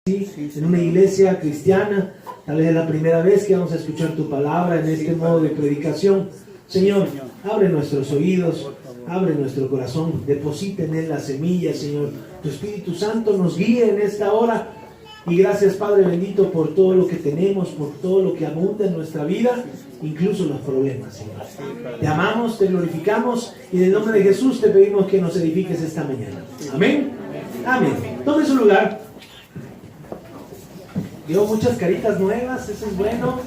en una iglesia cristiana, tal vez es la primera vez que vamos a escuchar tu palabra en este modo de predicación. Señor, abre nuestros oídos, abre nuestro corazón, deposita en él la semilla, Señor. Tu Espíritu Santo nos guíe en esta hora. Y gracias, Padre bendito, por todo lo que tenemos, por todo lo que abunda en nuestra vida, incluso los problemas, Señor. Te amamos, te glorificamos y en el nombre de Jesús te pedimos que nos edifiques esta mañana. Amén. Amén. Tome su lugar. Veo muchas caritas nuevas, eso es bueno.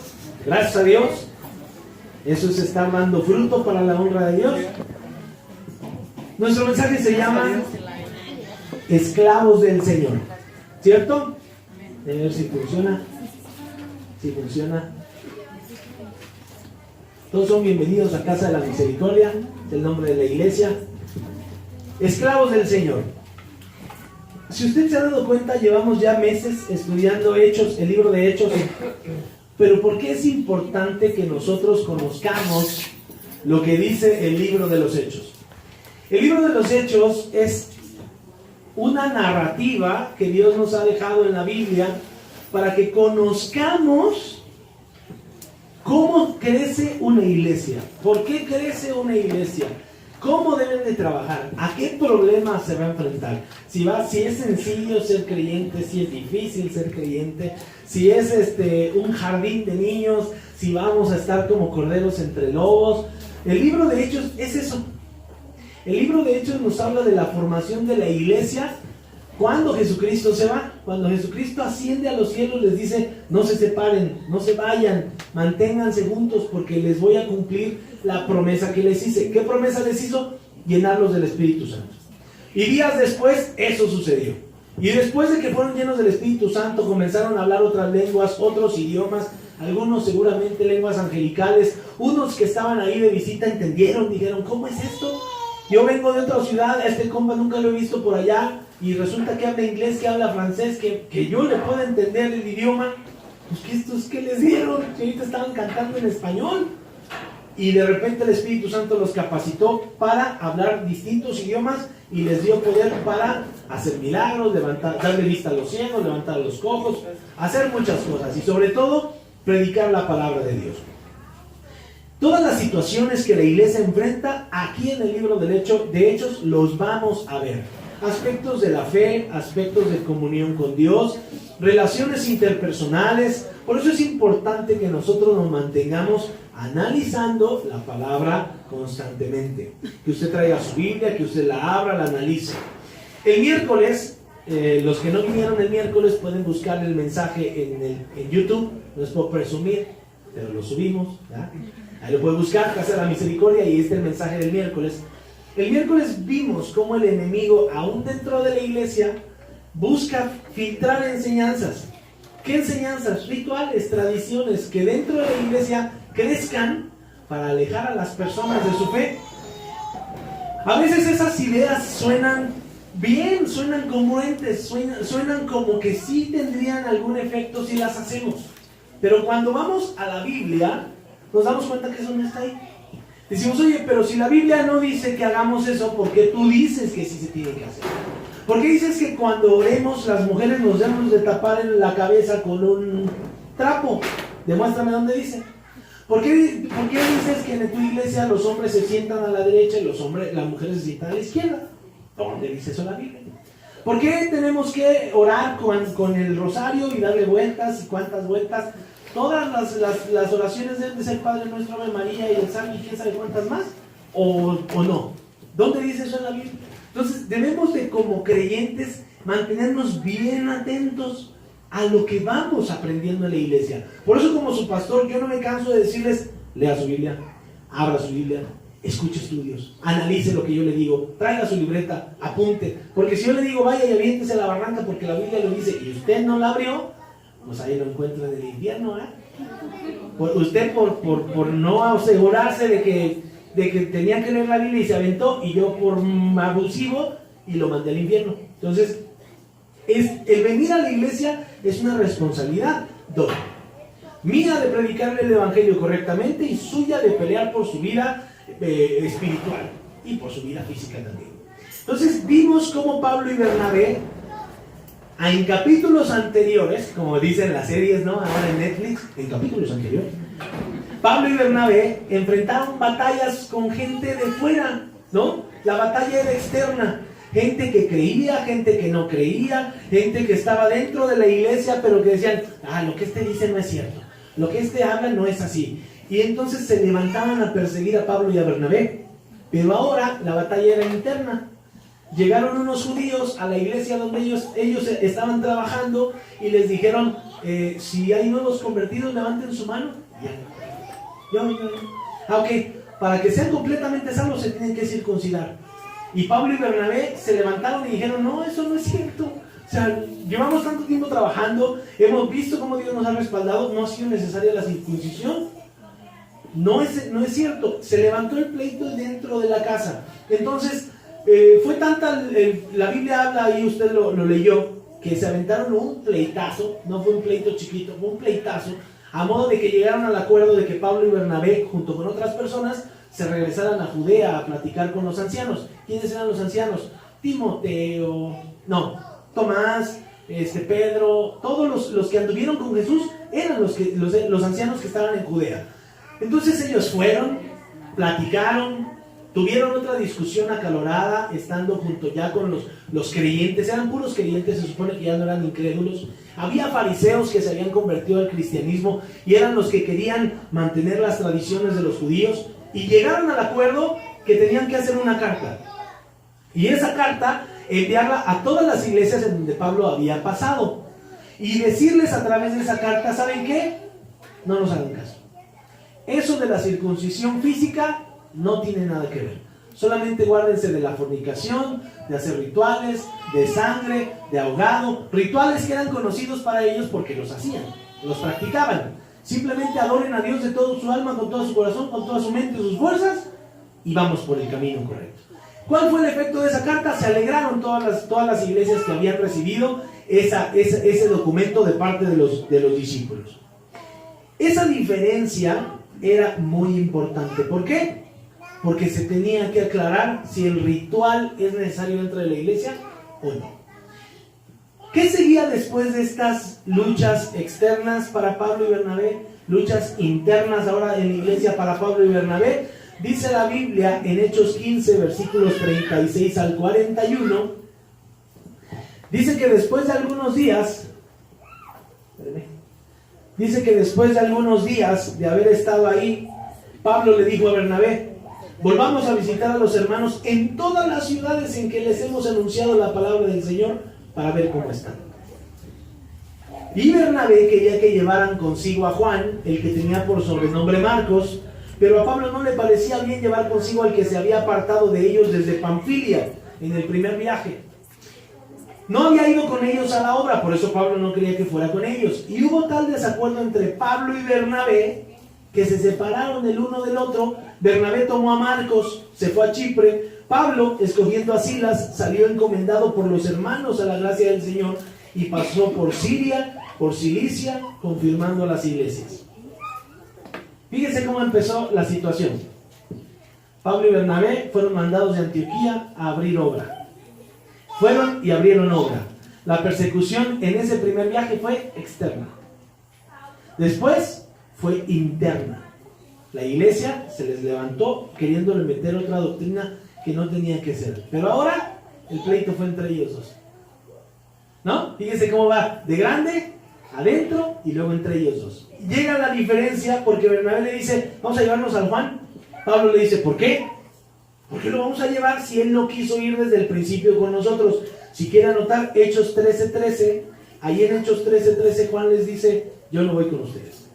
Gracias a Dios. Eso se está dando fruto para la honra de Dios. Nuestro mensaje se llama Esclavos del Señor. ¿Cierto? A ver si funciona. Si funciona. Todos son bienvenidos a Casa de la Misericordia, es el nombre de la iglesia. Esclavos del Señor. Si usted se ha dado cuenta, llevamos ya meses estudiando Hechos, el libro de Hechos. Pero ¿por qué es importante que nosotros conozcamos lo que dice el libro de los Hechos? El libro de los Hechos es una narrativa que Dios nos ha dejado en la Biblia para que conozcamos cómo crece una iglesia. ¿Por qué crece una iglesia? ¿Cómo deben de trabajar? ¿A qué problemas se va a enfrentar? Si es sencillo ser creyente, si es difícil ser creyente, si es un jardín de niños, si vamos a estar como corderos entre lobos. El libro de Hechos es eso. El libro de Hechos nos habla de la formación de la iglesia cuando Jesucristo se va. Cuando Jesucristo asciende a los cielos, les dice: no se separen, no se vayan, manténganse juntos porque les voy a cumplir la promesa que les hice. ¿Qué promesa les hizo? Llenarlos del Espíritu Santo. Y días después eso sucedió. Y después de que fueron llenos del Espíritu Santo, comenzaron a hablar otras lenguas, otros idiomas, algunos seguramente lenguas angelicales. Unos que estaban ahí de visita entendieron, dijeron: ¿cómo es esto? Yo vengo de otra ciudad, a este compa nunca lo he visto por allá, y resulta que habla inglés, que habla francés, que yo le puedo entender el idioma. Pues que estos que les dieron, que ahorita estaban cantando en español. Y de repente el Espíritu Santo los capacitó para hablar distintos idiomas y les dio poder para hacer milagros, darle vista a los ciegos, levantar a los cojos, hacer muchas cosas y sobre todo predicar la palabra de Dios. Todas las situaciones que la iglesia enfrenta, aquí en el libro de Hechos los vamos a ver. Aspectos de la fe, aspectos de comunión con Dios, relaciones interpersonales. Por eso es importante que nosotros nos mantengamos analizando la palabra constantemente. Que usted traiga su Biblia, que usted la abra, la analice. El miércoles, los que no vinieron el miércoles pueden buscar el mensaje en YouTube. No les puedo presumir, pero lo subimos, ¿ya? Ahí lo puede buscar, Casa de la Misericordia, y este es el mensaje del miércoles. El miércoles vimos cómo el enemigo, aún dentro de la iglesia, busca filtrar enseñanzas. ¿Qué enseñanzas? Rituales, tradiciones, que dentro de la iglesia crezcan para alejar a las personas de su fe. A veces esas ideas suenan bien, suenan congruentes, suenan como que sí tendrían algún efecto si las hacemos. Pero cuando vamos a la Biblia, nos damos cuenta que eso no está ahí. Decimos: oye, pero si la Biblia no dice que hagamos eso, ¿por qué tú dices que sí se tiene que hacer? ¿Por qué dices que cuando oremos las mujeres nos debemos de tapar en la cabeza con un trapo? Demuéstrame dónde dice. ¿Por qué dices que en tu iglesia los hombres se sientan a la derecha y las mujeres se sientan a la izquierda? ¿Dónde dice eso la Biblia? ¿Por qué tenemos que orar con el rosario y darle vueltas y cuántas vueltas? Todas las oraciones deben de ser Padre Nuestro, Ave María y el Salmo y quién sabe cuántas más, o no. ¿Dónde dice eso en la Biblia? Entonces debemos de, como creyentes, mantenernos bien atentos a lo que vamos aprendiendo en la iglesia. Por eso, como su pastor, yo no me canso de decirles: lea su Biblia, abra su Biblia, escuche estudios, analice lo que yo le digo, traiga su libreta, apunte. Porque si yo le digo: vaya y aviéntese a la barranca porque la Biblia lo dice, y usted no la abrió, pues ahí lo encuentra en el infierno, ¿eh? Usted por no asegurarse de que tenía que leer la Biblia y se aventó, y yo por abusivo y lo mandé al infierno. Entonces, el venir a la iglesia es una responsabilidad doble. Mía de predicarle el evangelio correctamente y suya de pelear por su vida espiritual y por su vida física también. Entonces vimos cómo Pablo y Bernabé En capítulos anteriores, como dicen las series, ¿no? Ahora en Netflix, en capítulos anteriores, Pablo y Bernabé enfrentaron batallas con gente de fuera, ¿no? La batalla era externa. Gente que creía, gente que no creía, gente que estaba dentro de la iglesia, pero que decían, lo que este dice no es cierto, lo que este habla no es así. Y entonces se levantaban a perseguir a Pablo y a Bernabé. Pero ahora la batalla era interna. Llegaron unos judíos a la iglesia donde ellos estaban trabajando y les dijeron, si hay nuevos convertidos, levanten su mano. Ok, para que sean completamente salvos se tienen que circuncidar. Y Pablo y Bernabé se levantaron y dijeron, no, eso no es cierto. O sea, llevamos tanto tiempo trabajando, hemos visto cómo Dios nos ha respaldado, no ha sido necesaria la circuncisión. No es cierto. Se levantó el pleito dentro de la casa. Entonces, fue tanta, la Biblia habla ahí, usted lo leyó, que se aventaron un pleitazo, no fue un pleito chiquito, fue un pleitazo, a modo de que llegaron al acuerdo de que Pablo y Bernabé, junto con otras personas, se regresaran a Judea a platicar con los ancianos. ¿Quiénes eran los ancianos? Tomás, Pedro, todos los que anduvieron con Jesús eran los ancianos que estaban en Judea. Entonces ellos fueron, platicaron, tuvieron otra discusión acalorada, estando junto ya con los creyentes. Eran puros creyentes, se supone que ya no eran incrédulos. Había fariseos que se habían convertido al cristianismo y eran los que querían mantener las tradiciones de los judíos. Y llegaron al acuerdo que tenían que hacer una carta. Y esa carta, enviarla a todas las iglesias en donde Pablo había pasado. Y decirles a través de esa carta, ¿saben qué? No nos hagan caso. Eso de la circuncisión física no tiene nada que ver. Solamente guárdense de la fornicación, de hacer rituales, de sangre, de ahogado. Rituales que eran conocidos para ellos porque los hacían, los practicaban. Simplemente adoren a Dios de todo su alma, con todo su corazón, con toda su mente, sus fuerzas, y vamos por el camino correcto. ¿Cuál fue el efecto de esa carta? Se alegraron todas las iglesias que habían recibido ese documento de parte de los discípulos. Esa diferencia era muy importante. ¿Por qué? Porque se tenía que aclarar si el ritual es necesario dentro de la iglesia o no. ¿Qué seguía después de estas luchas externas para Pablo y Bernabé? Luchas internas ahora en la iglesia para Pablo y Bernabé. Dice la Biblia en Hechos 15, versículos 36 al 41. Dice que después de algunos días, de haber estado ahí, Pablo le dijo a Bernabé, volvamos a visitar a los hermanos en todas las ciudades en que les hemos anunciado la palabra del Señor, para ver cómo están. Y Bernabé quería que llevaran consigo a Juan, el que tenía por sobrenombre Marcos, pero a Pablo no le parecía bien llevar consigo al que se había apartado de ellos desde Panfilia, en el primer viaje. No había ido con ellos a la obra, por eso Pablo no quería que fuera con ellos. Y hubo tal desacuerdo entre Pablo y Bernabé, que se separaron el uno del otro. Bernabé tomó a Marcos, se fue a Chipre. Pablo, escogiendo a Silas, salió encomendado por los hermanos a la gracia del Señor y pasó por Siria, por Cilicia, confirmando las iglesias. Fíjense cómo empezó la situación. Pablo y Bernabé fueron mandados de Antioquía a abrir obra. Fueron y abrieron obra. La persecución en ese primer viaje fue externa. Después fue interna. La iglesia se les levantó queriéndole meter otra doctrina que no tenía que ser. Pero ahora el pleito fue entre ellos dos. ¿No? Fíjense cómo va de grande, adentro y luego entre ellos dos. Llega la diferencia porque Bernabé le dice, vamos a llevarnos al Juan. Pablo le dice, ¿por qué? ¿Por qué lo vamos a llevar si él no quiso ir desde el principio con nosotros? Si quiere anotar Hechos 13:13, ahí en Hechos 13:13 Juan les dice, yo no voy con ustedes.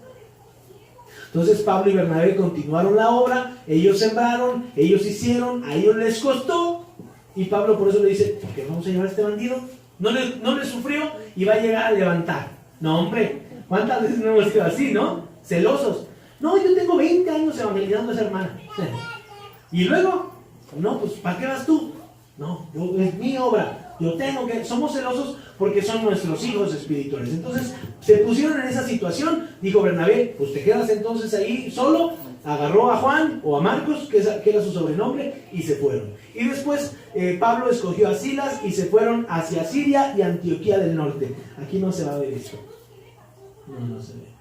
Entonces Pablo y Bernabé continuaron la obra, ellos sembraron, ellos hicieron, a ellos les costó, y Pablo por eso le dice, ¿por qué vamos a llevar a este bandido? No le sufrió y va a llegar a levantar. No, hombre, ¿cuántas veces no hemos sido así, no? Celosos. No, yo tengo 20 años evangelizando a esa hermana. Y luego, no, pues ¿para qué vas tú? No, es mi obra. Somos celosos porque son nuestros hijos espirituales. Entonces se pusieron en esa situación. Dijo Bernabé, pues te quedas entonces ahí solo. Agarró a Juan o a Marcos, que era su sobrenombre, y se fueron. Y después Pablo escogió a Silas y se fueron hacia Siria y Antioquía del norte. Aquí no se va a ver esto. No se ve.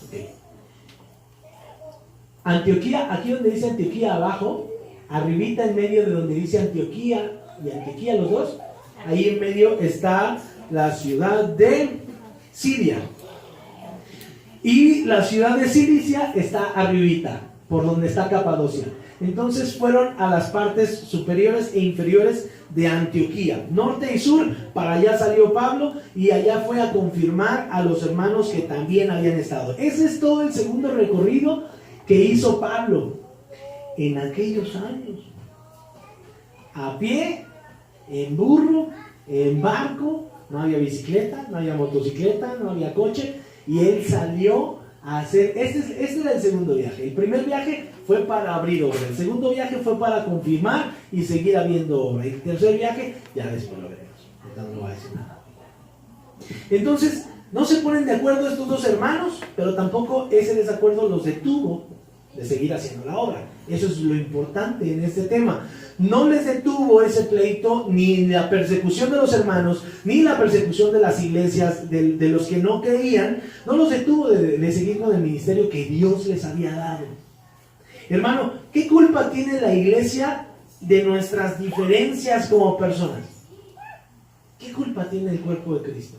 Okay. Antioquía, aquí donde dice Antioquía abajo, arribita en medio de donde dice Antioquía y Antioquía los dos, ahí en medio está la ciudad de Siria. Y la ciudad de Cilicia está arribita, por donde está Capadocia. Entonces fueron a las partes superiores e inferiores de Antioquía, norte y sur. Para allá salió Pablo y allá fue a confirmar a los hermanos que también habían estado. Ese es todo el segundo recorrido que hizo Pablo en aquellos años. A pie, en burro, en barco, no había bicicleta, no había motocicleta, no había coche. Y él salió a hacer, este era el segundo viaje. El primer viaje fue para abrir obra. El segundo viaje fue para confirmar y seguir habiendo obra. Y el tercer viaje, ya después lo veremos. Entonces no va a decir nada. Entonces, no se ponen de acuerdo estos dos hermanos, pero tampoco ese desacuerdo los detuvo de seguir haciendo la obra. Eso es lo importante en este tema. No les detuvo ese pleito, ni la persecución de los hermanos, ni la persecución de las iglesias, de los que no creían, no los detuvo de seguir con el ministerio que Dios les había dado. Hermano, ¿qué culpa tiene la iglesia de nuestras diferencias como personas? ¿Qué culpa tiene el cuerpo de Cristo?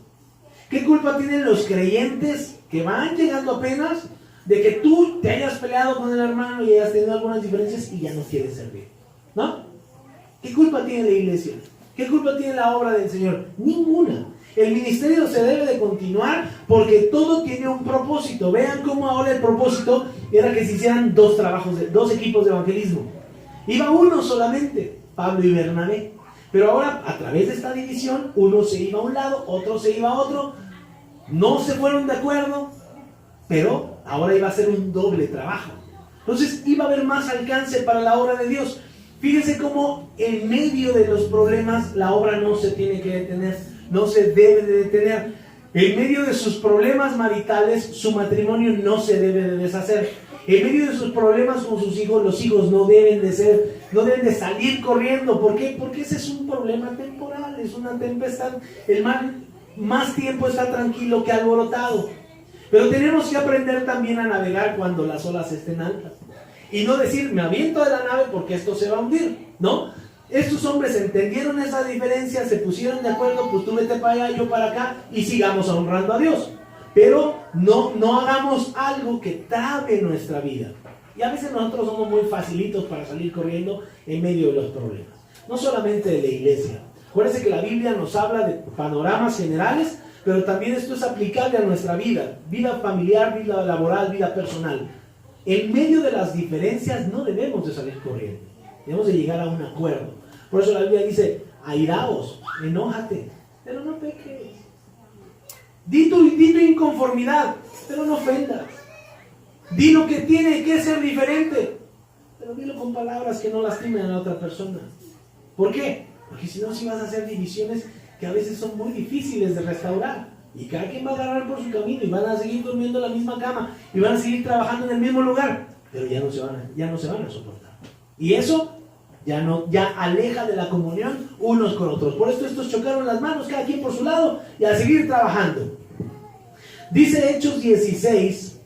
¿Qué culpa tienen los creyentes que van llegando apenas de que tú te hayas peleado con el hermano y hayas tenido algunas diferencias y ya no quieres servir? ¿No? ¿Qué culpa tiene la iglesia? ¿Qué culpa tiene la obra del Señor? Ninguna. El ministerio se debe de continuar porque todo tiene un propósito. Vean cómo ahora el propósito era que se hicieran dos equipos de evangelismo. Iba uno solamente, Pablo y Bernabé. Pero ahora, a través de esta división, uno se iba a un lado, otro se iba a otro. No se fueron de acuerdo, pero ahora iba a ser un doble trabajo. Entonces iba a haber más alcance para la obra de Dios. Fíjense cómo en medio de los problemas la obra no se tiene que detener, no se debe de detener. En medio de sus problemas maritales, su matrimonio no se debe de deshacer. En medio de sus problemas con sus hijos, los hijos no deben de salir corriendo. ¿Por qué? Porque ese es un problema temporal, es una tempestad. El mar más tiempo está tranquilo que alborotado. Pero tenemos que aprender también a navegar cuando las olas estén altas. Y no decir, me aviento de la nave porque esto se va a hundir, ¿no? Estos hombres entendieron esa diferencia, se pusieron de acuerdo, pues tú vete para allá, yo para acá, y sigamos honrando a Dios. Pero no hagamos algo que trabe nuestra vida. Y a veces nosotros somos muy facilitos para salir corriendo en medio de los problemas. No solamente de la iglesia. Acuérdense que la Biblia nos habla de panoramas generales, pero también esto es aplicable a nuestra vida. Vida familiar, vida laboral, vida personal. En medio de las diferencias no debemos de salir corriendo. Debemos de llegar a un acuerdo. Por eso la Biblia dice, airaos, enójate, pero no peques. Di tu inconformidad, pero no ofendas. Di lo que tiene que ser diferente, pero dilo con palabras que no lastimen a la otra persona. ¿Por qué? Porque si no, si vas a hacer divisiones que a veces son muy difíciles de restaurar. Y cada quien va a agarrar por su camino y van a seguir durmiendo en la misma cama y van a seguir trabajando en el mismo lugar, pero ya no se van a soportar. Y eso ya aleja de la comunión unos con otros. Por esto estos chocaron las manos, cada quien por su lado, y a seguir trabajando. Dice Hechos 16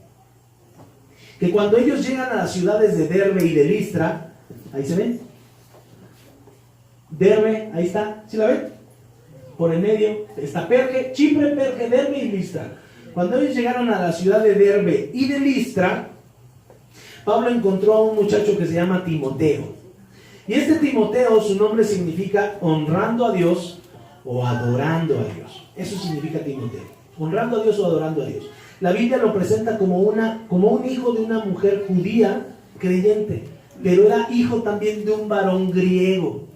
que cuando ellos llegan a las ciudades de Derbe y de Listra, ahí se ven, Derbe, ahí está, ¿sí la ven? Por el medio está Perge, Chipre, Perge, Derbe y Listra. Cuando ellos llegaron a la ciudad de Derbe y de Listra, Pablo encontró a un muchacho que se llama Timoteo. Y este Timoteo, su nombre significa honrando a Dios o adorando a Dios. Eso significa Timoteo, honrando a Dios o adorando a Dios. La Biblia lo presenta como un hijo de una mujer judía creyente, pero era hijo también de un varón griego.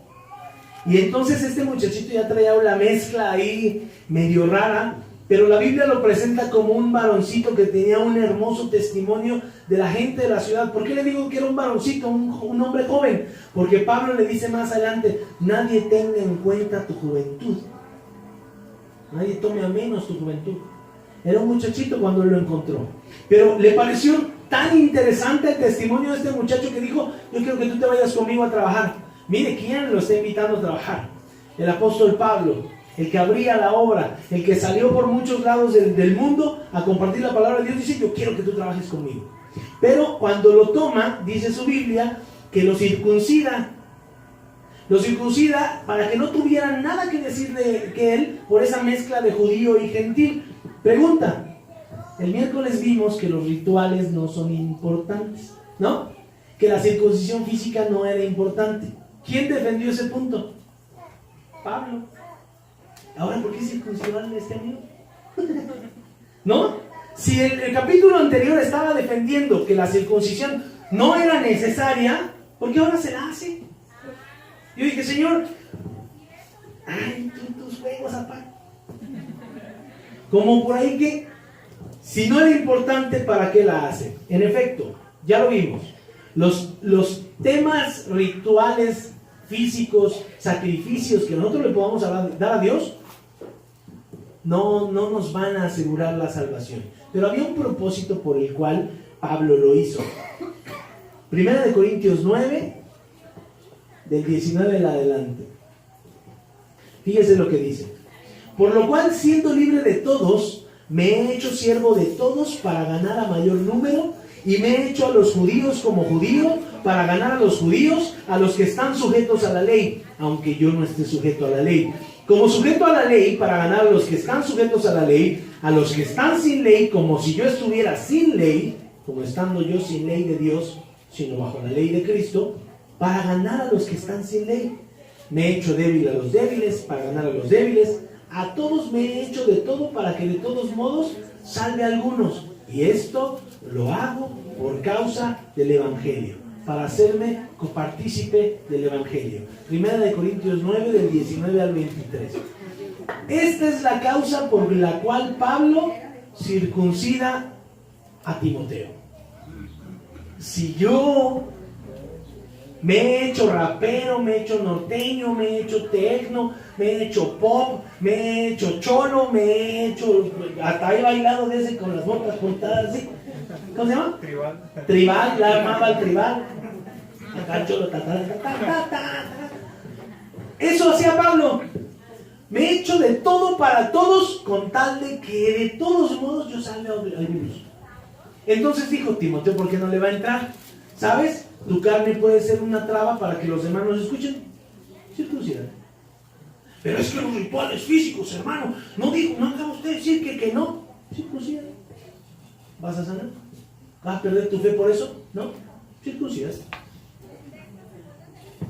Y entonces este muchachito ya traía una mezcla ahí medio rara, pero la Biblia lo presenta como un varoncito que tenía un hermoso testimonio de la gente de la ciudad. ¿Por qué le digo que era un varoncito, un hombre joven? Porque Pablo le dice más adelante, nadie tenga en cuenta tu juventud. Nadie tome a menos tu juventud. Era un muchachito cuando él lo encontró. Pero le pareció tan interesante el testimonio de este muchacho que dijo, yo quiero que tú te vayas conmigo a trabajar. Mire, ¿quién lo está invitando a trabajar? El apóstol Pablo, el que abría la obra, el que salió por muchos lados del mundo a compartir la palabra de Dios, dice, yo quiero que tú trabajes conmigo. Pero cuando lo toma, dice su Biblia, que lo circuncida. Lo circuncida para que no tuvieran nada que decir de que él por esa mezcla de judío y gentil. Pregunta, el miércoles vimos que los rituales no son importantes, ¿no? Que la circuncisión física no era importante. ¿Quién defendió ese punto? Pablo. Ahora, ¿por qué circuncidaron a este amigo? ¿No? Si el capítulo anterior estaba defendiendo que la circuncisión no era necesaria, ¿por qué ahora se la hace? Yo dije, Señor, ay, tus juegos aparte. Como por ahí que, si no era importante, ¿para qué la hace? En efecto, ya lo vimos. Los temas rituales, físicos, sacrificios que nosotros le podamos dar a Dios, no nos van a asegurar la salvación. Pero había un propósito por el cual Pablo lo hizo. Primera de Corintios 9, del 19 en adelante. Fíjese lo que dice. Por lo cual, siendo libre de todos, me he hecho siervo de todos para ganar a mayor número, y me he hecho a los judíos como judío para ganar a los judíos, a los que están sujetos a la ley, aunque yo no esté sujeto a la ley. Como sujeto a la ley para ganar a los que están sujetos a la ley, a los que están sin ley, como si yo estuviera sin ley, como estando yo sin ley de Dios, sino bajo la ley de Cristo, para ganar a los que están sin ley. Me he hecho débil a los débiles para ganar a los débiles. A todos me he hecho de todo para que de todos modos salve a algunos. Y esto lo hago por causa del Evangelio, para hacerme copartícipe del Evangelio. Primera de Corintios 9, del 19 al 23. Esta es la causa por la cual Pablo circuncida a Timoteo. Si yo me he hecho rapero, me he hecho norteño, me he hecho tecno, me he hecho pop, me he hecho cholo, me he hecho... Hasta he bailado de ese con las botas cortadas así. ¿Cómo se llama? Tribal, la armaba el tribal. Acá cholo, Eso hacía Pablo. Me he hecho de todo para todos con tal de que de todos modos yo salga algunos. Entonces dijo Timoteo, ¿por qué no le va a entrar? ¿Sabes? Tu carne puede ser una traba para que los demás nos escuchen. Circuncida. Pero es que los rituales físicos, hermano, no acaba usted de decir que no. Circuncida. ¿Vas a sanar? ¿Vas a perder tu fe por eso? No. Circuncidas.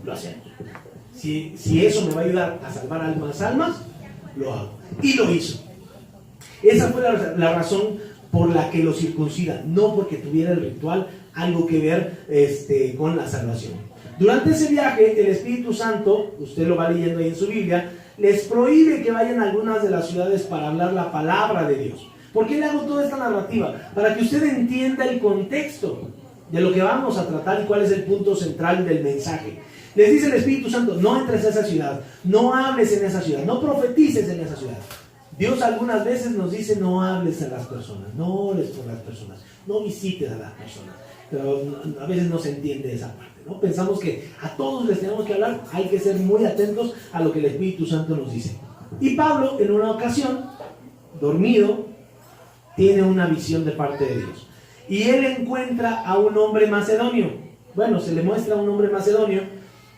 Lo hacemos. Si eso me va a ayudar a salvar almas, lo hago. Y lo hizo. Esa fue la razón por la que lo circuncida, no porque tuviera el ritual algo que ver con la salvación. Durante ese viaje, el Espíritu Santo, usted lo va leyendo ahí en su Biblia, les prohíbe que vayan a algunas de las ciudades para hablar la palabra de Dios. ¿Por qué le hago toda esta narrativa? Para que usted entienda el contexto de lo que vamos a tratar y cuál es el punto central del mensaje. Les dice el Espíritu Santo, no entres a esa ciudad, no hables en esa ciudad, no profetices en esa ciudad. Dios algunas veces nos dice, no hables a las personas, no ores por las personas, no visites a las personas. Pero a veces no se entiende esa parte, ¿no? Pensamos que a todos les tenemos que hablar, hay que ser muy atentos a lo que el Espíritu Santo nos dice. Y Pablo, en una ocasión, dormido, tiene una visión de parte de Dios. Y él encuentra a un hombre macedonio. Bueno, se le muestra a un hombre macedonio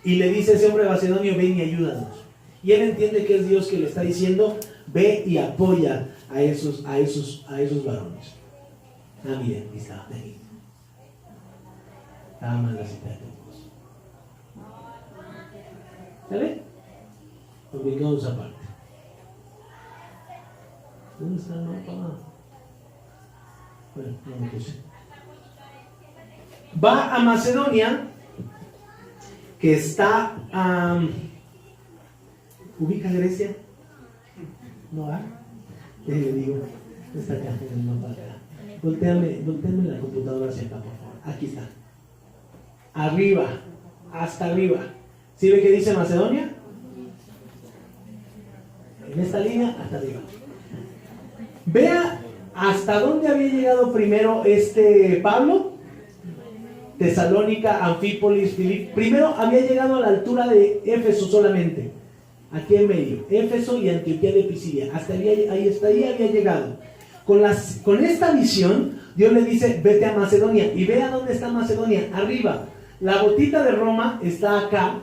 y le dice a ese hombre macedonio, ven y ayúdanos. Y él entiende que es Dios que le está diciendo, ve y apoya a esos varones. Ah, miren, aquí está, ven. Estaba mal la cita de todos. ¿Sale? Ubicamos aparte. ¿Dónde está el mapa? Bueno, no me puse. Va a Macedonia, que está ¿ubica Grecia? ¿No va? Le digo, está acá en el mapa acá. Voltéame la computadora hacia acá, por favor. Aquí está. Arriba, hasta arriba. ¿Sí ve que dice Macedonia? En esta línea, hasta arriba. Vea hasta dónde había llegado primero Pablo. Tesalónica, Anfípolis, Filip. Primero había llegado a la altura de Éfeso solamente. Aquí en medio. Éfeso y Antioquía de Pisidia. Hasta ahí había llegado. Con esta visión, Dios le dice, vete a Macedonia. Y vea dónde está Macedonia. Arriba. La gotita de Roma está acá.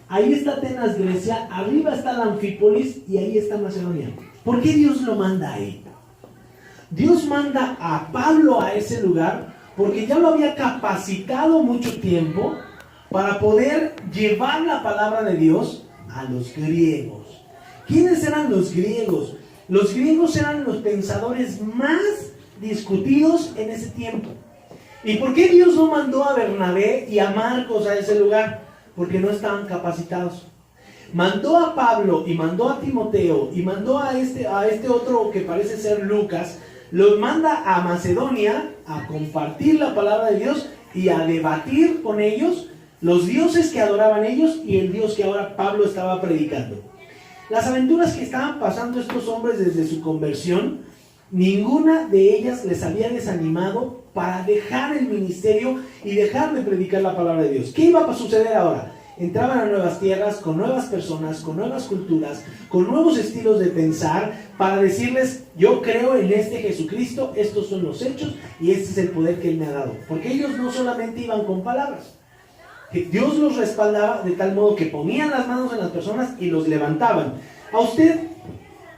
Ahí está Atenas, Grecia. Arriba está la Anfípolis y ahí está Macedonia. ¿Por qué Dios lo manda ahí? Dios manda a Pablo a ese lugar porque ya lo había capacitado mucho tiempo para poder llevar la palabra de Dios a los griegos. ¿Quiénes eran los griegos? Los griegos eran los pensadores más discutidos en ese tiempo. ¿Y por qué Dios no mandó a Bernabé y a Marcos a ese lugar? Porque no estaban capacitados. Mandó a Pablo y mandó a Timoteo y mandó a este otro que parece ser Lucas. Los manda a Macedonia a compartir la palabra de Dios y a debatir con ellos los dioses que adoraban ellos y el Dios que ahora Pablo estaba predicando. Las aventuras que estaban pasando estos hombres desde su conversión, ninguna de ellas les había desanimado para dejar el ministerio y dejar de predicar la palabra de Dios. ¿Qué iba a suceder ahora? Entraban a nuevas tierras, con nuevas personas, con nuevas culturas, con nuevos estilos de pensar, para decirles, yo creo en este Jesucristo, estos son los hechos y este es el poder que Él me ha dado. Porque ellos no solamente iban con palabras, que Dios los respaldaba de tal modo que ponían las manos en las personas y los levantaban. A usted,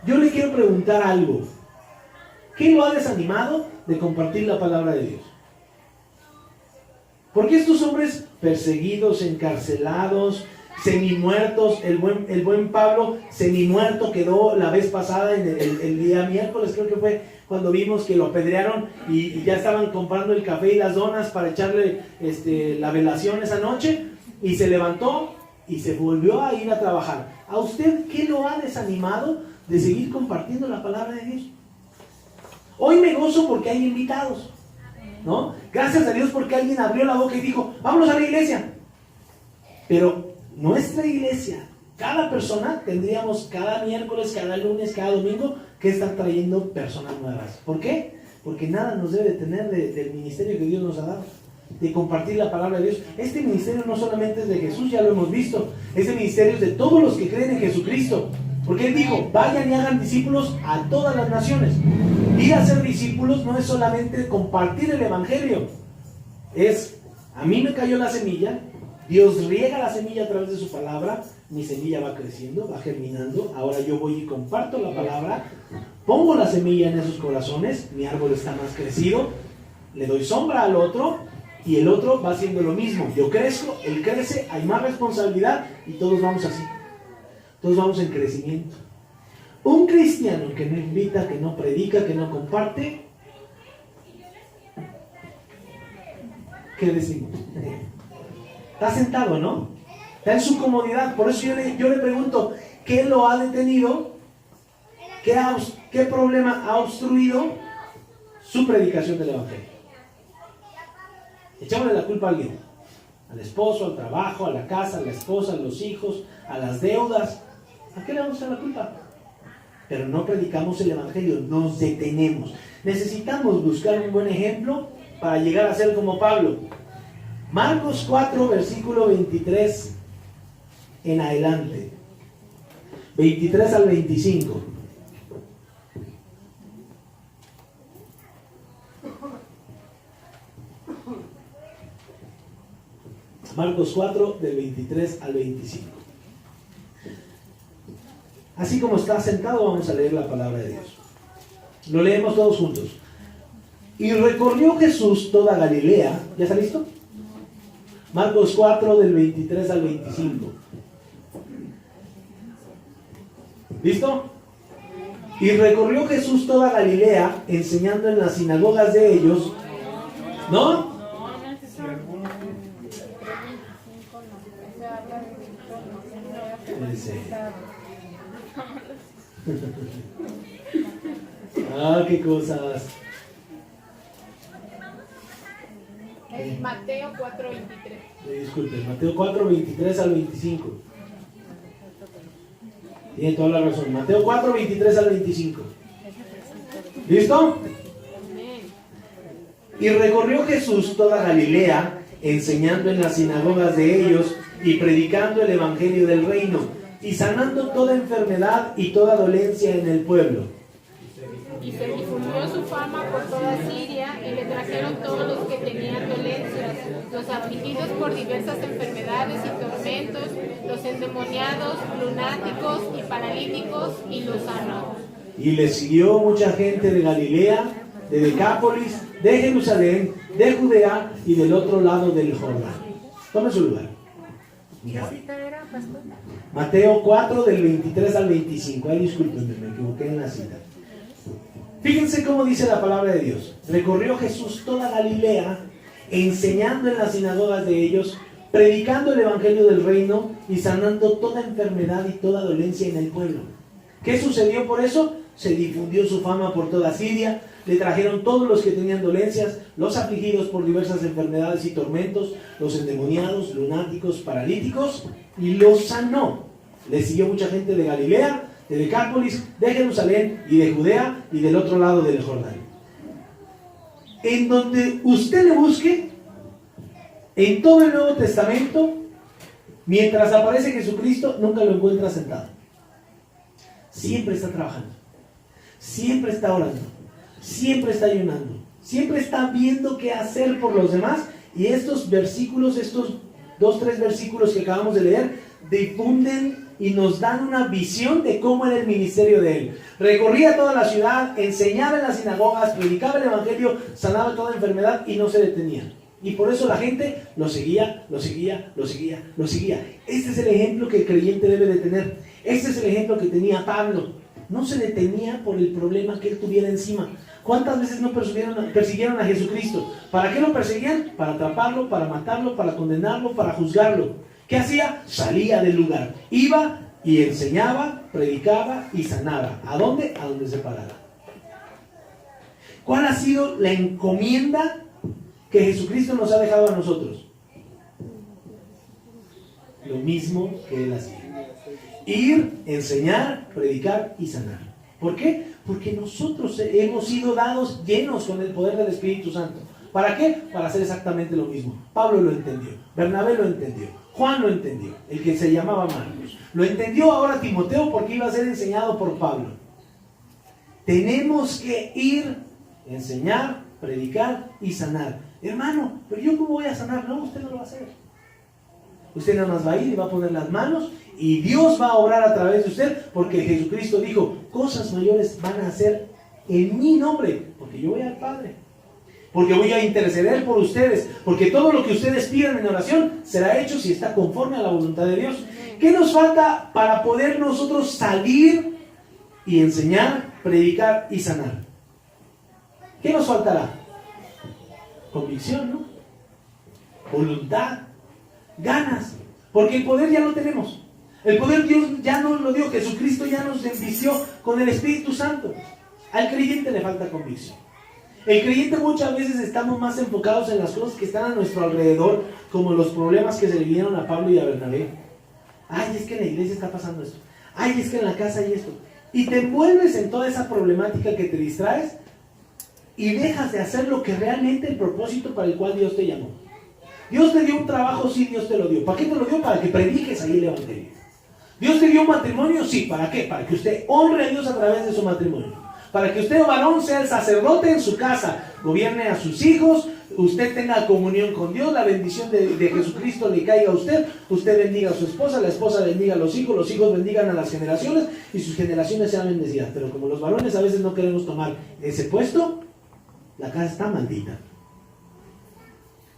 yo le quiero preguntar algo. ¿Qué lo ha desanimado de compartir la palabra de Dios? Porque estos hombres perseguidos, encarcelados, semi-muertos, el buen Pablo semi-muerto quedó la vez pasada, el día miércoles creo que fue, cuando vimos que lo apedrearon y ya estaban comprando el café y las donas para echarle la velación esa noche, y se levantó y se volvió a ir a trabajar. ¿A usted qué lo ha desanimado de seguir compartiendo la palabra de Dios? Hoy me gozo porque hay invitados, ¿no? Gracias a Dios porque alguien abrió la boca y dijo, vámonos a la iglesia. Pero nuestra iglesia, cada persona, tendríamos cada miércoles, cada lunes, cada domingo, que estar trayendo personas nuevas. ¿Por qué? Porque nada nos debe detener del ministerio que Dios nos ha dado, de compartir la palabra de Dios. Este ministerio no solamente es de Jesús, ya lo hemos visto. Este ministerio es de todos los que creen en Jesucristo. Porque Él dijo, vayan y hagan discípulos a todas las naciones. Ir a ser discípulos no es solamente compartir el evangelio. A mí me cayó la semilla, Dios riega la semilla a través de su palabra, mi semilla va creciendo, va germinando, ahora yo voy y comparto la palabra, pongo la semilla en esos corazones, mi árbol está más crecido, le doy sombra al otro y el otro va haciendo lo mismo. Yo crezco, él crece, hay más responsabilidad y todos vamos así. Todos vamos en crecimiento. Un cristiano que no invita, que no predica, que no comparte, ¿qué decimos? Está sentado, ¿no? Está en su comodidad. Por eso yo le pregunto, ¿qué lo ha detenido? ¿Qué problema ha obstruido su predicación del evangelio? Echémosle la culpa a alguien. Al esposo, al trabajo, a la casa, a la esposa, a los hijos, a las deudas. ¿A qué le vamos a echar la culpa? Pero no predicamos el evangelio, nos detenemos. Necesitamos buscar un buen ejemplo para llegar a ser como Pablo. Marcos 4, versículo 23 en adelante. 23 al 25. Marcos 4, del 23 al 25. Así como está sentado, vamos a leer la palabra de Dios. Lo leemos todos juntos. Y recorrió Jesús toda Galilea. ¿Ya está listo? Marcos 4, del 23 al 25. ¿Listo? Y recorrió Jesús toda Galilea, enseñando en las sinagogas de ellos. ¿No? Ah, qué cosas. Es Mateo 4:23. Disculpen, Mateo 4, 23 al 25. Tiene toda la razón. Mateo 4, 23 al 25. ¿Listo? Y recorrió Jesús toda Galilea, enseñando en las sinagogas de ellos y predicando el evangelio del reino, y sanando toda enfermedad y toda dolencia en el pueblo. Y se difundió su fama por toda Siria, y le trajeron todos los que tenían dolencias, los afligidos por diversas enfermedades y tormentos, los endemoniados, lunáticos y paralíticos, y los sanó. Y le siguió mucha gente de Galilea, de Decápolis, de Jerusalén, de Judea y del otro lado del Jordán. Tome su lugar. ¿Qué cita era, pastor? Mateo 4 del 23 al 25. Ay, discúlpenme, me equivoqué en la cita. Fíjense cómo dice la palabra de Dios. Recorrió Jesús toda Galilea, enseñando en las sinagogas de ellos, predicando el evangelio del reino y sanando toda enfermedad y toda dolencia en el pueblo. ¿Qué sucedió por eso? Se difundió su fama por toda Siria, le trajeron todos los que tenían dolencias, los afligidos por diversas enfermedades y tormentos, los endemoniados, lunáticos, paralíticos, y los sanó. Le siguió mucha gente de Galilea, de Decápolis, de Jerusalén y de Judea y del otro lado del Jordán. En donde usted le busque, en todo el Nuevo Testamento, mientras aparece Jesucristo, nunca lo encuentra sentado. Siempre está trabajando, siempre está orando, siempre está ayunando, siempre está viendo qué hacer por los demás. Y estos versículos, estos 2-3 versículos que acabamos de leer, difunden y nos dan una visión de cómo era el ministerio de él. Recorría toda la ciudad, enseñaba en las sinagogas, predicaba el evangelio, sanaba toda enfermedad y no se detenía. Y por eso la gente lo seguía, lo seguía, lo seguía, lo seguía. Este es el ejemplo que el creyente debe de tener. Este es el ejemplo que tenía Pablo. No se detenía por el problema que él tuviera encima. ¿Cuántas veces no persiguieron a Jesucristo? ¿Para qué lo perseguían? Para atraparlo, para matarlo, para condenarlo, para juzgarlo. ¿Qué hacía? Salía del lugar. Iba y enseñaba, predicaba y sanaba. ¿A dónde? A donde se parara. ¿Cuál ha sido la encomienda que Jesucristo nos ha dejado a nosotros? Lo mismo que él hacía. Ir, enseñar, predicar y sanar. ¿Por qué? Porque nosotros hemos sido dados llenos con el poder del Espíritu Santo. ¿Para qué? Para hacer exactamente lo mismo. Pablo lo entendió, Bernabé lo entendió, Juan lo entendió, el que se llamaba Marcos. Lo entendió ahora Timoteo porque iba a ser enseñado por Pablo. Tenemos que ir, enseñar, predicar y sanar. Hermano, pero ¿yo cómo voy a sanar? No, usted no lo va a hacer. Usted nada más va a ir y va a poner las manos y Dios va a obrar a través de usted, porque Jesucristo dijo, cosas mayores van a hacer en mi nombre, porque yo voy al Padre, porque voy a interceder por ustedes, porque todo lo que ustedes pidan en oración será hecho si está conforme a la voluntad de Dios. ¿Qué nos falta para poder nosotros salir y enseñar, predicar y sanar? ¿Qué nos faltará? Convicción, ¿no? Voluntad, ganas, porque el poder ya lo tenemos. El poder Dios ya nos lo dio, Jesucristo ya nos envició con el Espíritu Santo. Al creyente le falta convicción. El creyente muchas veces estamos más enfocados en las cosas que están a nuestro alrededor, como los problemas que se le vinieron a Pablo y a Bernabé. Ay, es que en la iglesia está pasando esto. Ay, es que en la casa hay esto. Y te envuelves en toda esa problemática que te distraes y dejas de hacer lo que realmente el propósito para el cual Dios te llamó. Dios te dio un trabajo, sí, Dios te lo dio. ¿Para qué te lo dio? Para que prediques ahí el evangelio. Dios te dio un matrimonio, sí, ¿para qué? Para que usted honre a Dios a través de su matrimonio. Para que usted, varón, sea el sacerdote en su casa, gobierne a sus hijos, usted tenga comunión con Dios, la bendición de Jesucristo le caiga a usted, usted bendiga a su esposa, la esposa bendiga a los hijos bendigan a las generaciones y sus generaciones sean bendecidas. Pero como los varones a veces no queremos tomar ese puesto, la casa está maldita.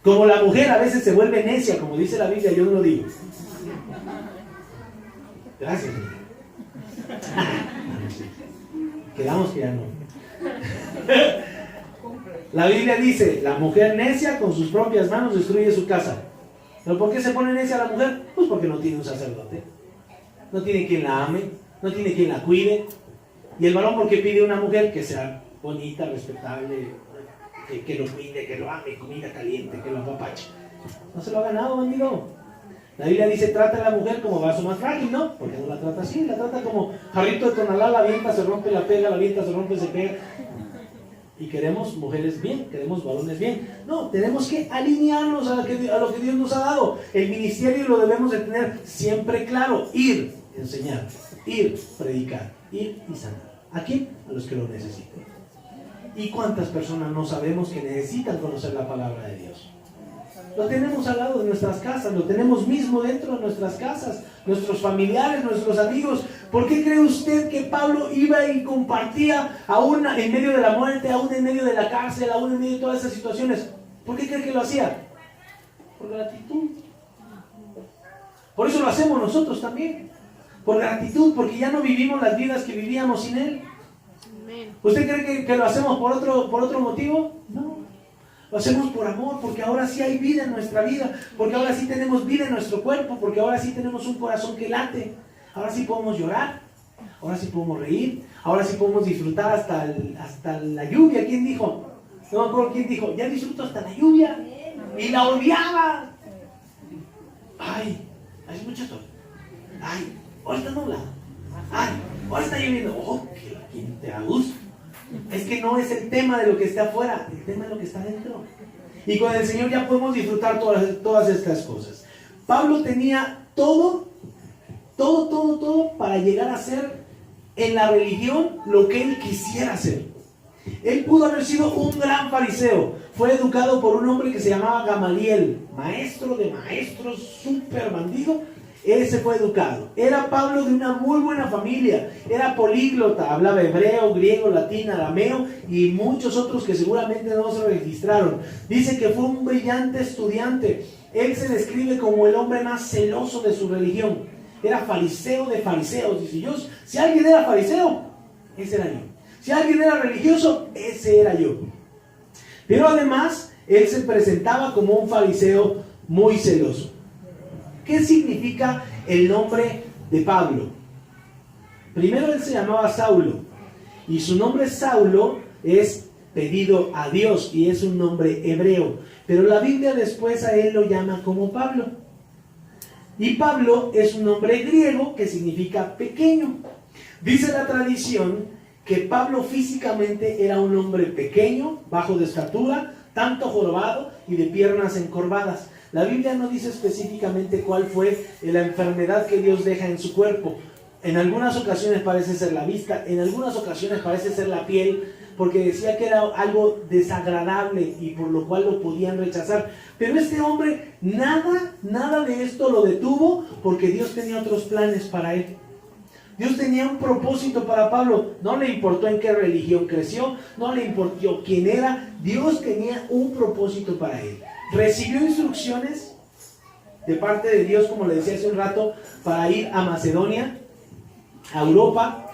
Como la mujer a veces se vuelve necia, como dice la Biblia, yo no lo digo. Gracias. Quedamos que ya no. La Biblia dice, la mujer necia con sus propias manos destruye su casa. ¿Pero por qué se pone necia la mujer? Pues porque no tiene un sacerdote. No tiene quien la ame, no tiene quien la cuide. Y el varón, porque pide una mujer que sea bonita, respetable, que lo cuide, que lo ame, comida caliente, que lo apapache. No se lo ha ganado, bandido. La Biblia dice, trata a la mujer como vaso más frágil, ¿no? Porque no la trata así, la trata como jarrito de Tonalá, la avienta, se rompe, la pega, la avienta, se rompe, se pega. Y queremos mujeres bien, queremos varones bien. No, tenemos que alinearnos a lo que Dios nos ha dado. El ministerio lo debemos de tener siempre claro. Ir, enseñar, ir, predicar, ir y sanar. ¿A quién? A los que lo necesiten. ¿Y cuántas personas no sabemos que necesitan conocer la palabra de Dios? Lo tenemos al lado de nuestras casas, lo tenemos mismo dentro de nuestras casas, nuestros familiares, nuestros amigos. ¿Por qué cree usted que Pablo iba y compartía aún en medio de la muerte, aún en medio de la cárcel, aún en medio de todas esas situaciones? ¿Por qué cree que lo hacía? Por gratitud. Por eso lo hacemos nosotros también. Por gratitud, porque ya no vivimos las vidas que vivíamos sin Él. ¿Usted cree que lo hacemos por otro motivo? No. Lo hacemos por amor, porque ahora sí hay vida en nuestra vida, porque ahora sí tenemos vida en nuestro cuerpo, porque ahora sí tenemos un corazón que late, ahora sí podemos llorar, ahora sí podemos reír, ahora sí podemos disfrutar hasta la lluvia. ¿Quién dijo? No me acuerdo quién dijo, ya disfruto hasta la lluvia, y la odiaba. Ay, hace mucho sol. Ay, ahora está nublado. Ay, ahora está lloviendo. Oh, que te da gusto. Es que no es el tema de lo que está afuera, el tema es lo que está dentro. Y con el Señor ya podemos disfrutar todas estas cosas. Pablo tenía todo para llegar a ser en la religión lo que él quisiera ser. Él pudo haber sido un gran fariseo. Fue educado por un hombre que se llamaba Gamaliel, maestro de maestros, súper bandido. Ese fue educado. Era Pablo de una muy buena familia. Era políglota, hablaba hebreo, griego, latín, arameo y muchos otros que seguramente no se registraron. Dice que fue un brillante estudiante. Él se describe como el hombre más celoso de su religión. Era fariseo de fariseos. Dice, si alguien era fariseo, ese era yo. Si alguien era religioso, ese era yo. Pero además, él se presentaba como un fariseo muy celoso. ¿Qué significa el nombre de Pablo? Primero él se llamaba Saulo y su nombre Saulo es pedido a Dios y es un nombre hebreo, pero la Biblia después a él lo llama como Pablo. Y Pablo es un nombre griego que significa pequeño. Dice la tradición que Pablo físicamente era un hombre pequeño, bajo de estatura, tanto jorobado y de piernas encorvadas. La Biblia no dice específicamente cuál fue la enfermedad que Dios deja en su cuerpo. En algunas ocasiones parece ser la vista, en algunas ocasiones parece ser la piel, porque decía que era algo desagradable y por lo cual lo podían rechazar. Pero este hombre, nada de esto lo detuvo, porque Dios tenía otros planes para él. Dios tenía un propósito para Pablo. No le importó en qué religión creció, no le importó quién era. Dios tenía un propósito para él. Recibió instrucciones de parte de Dios, como le decía hace un rato, para ir a Macedonia, a Europa.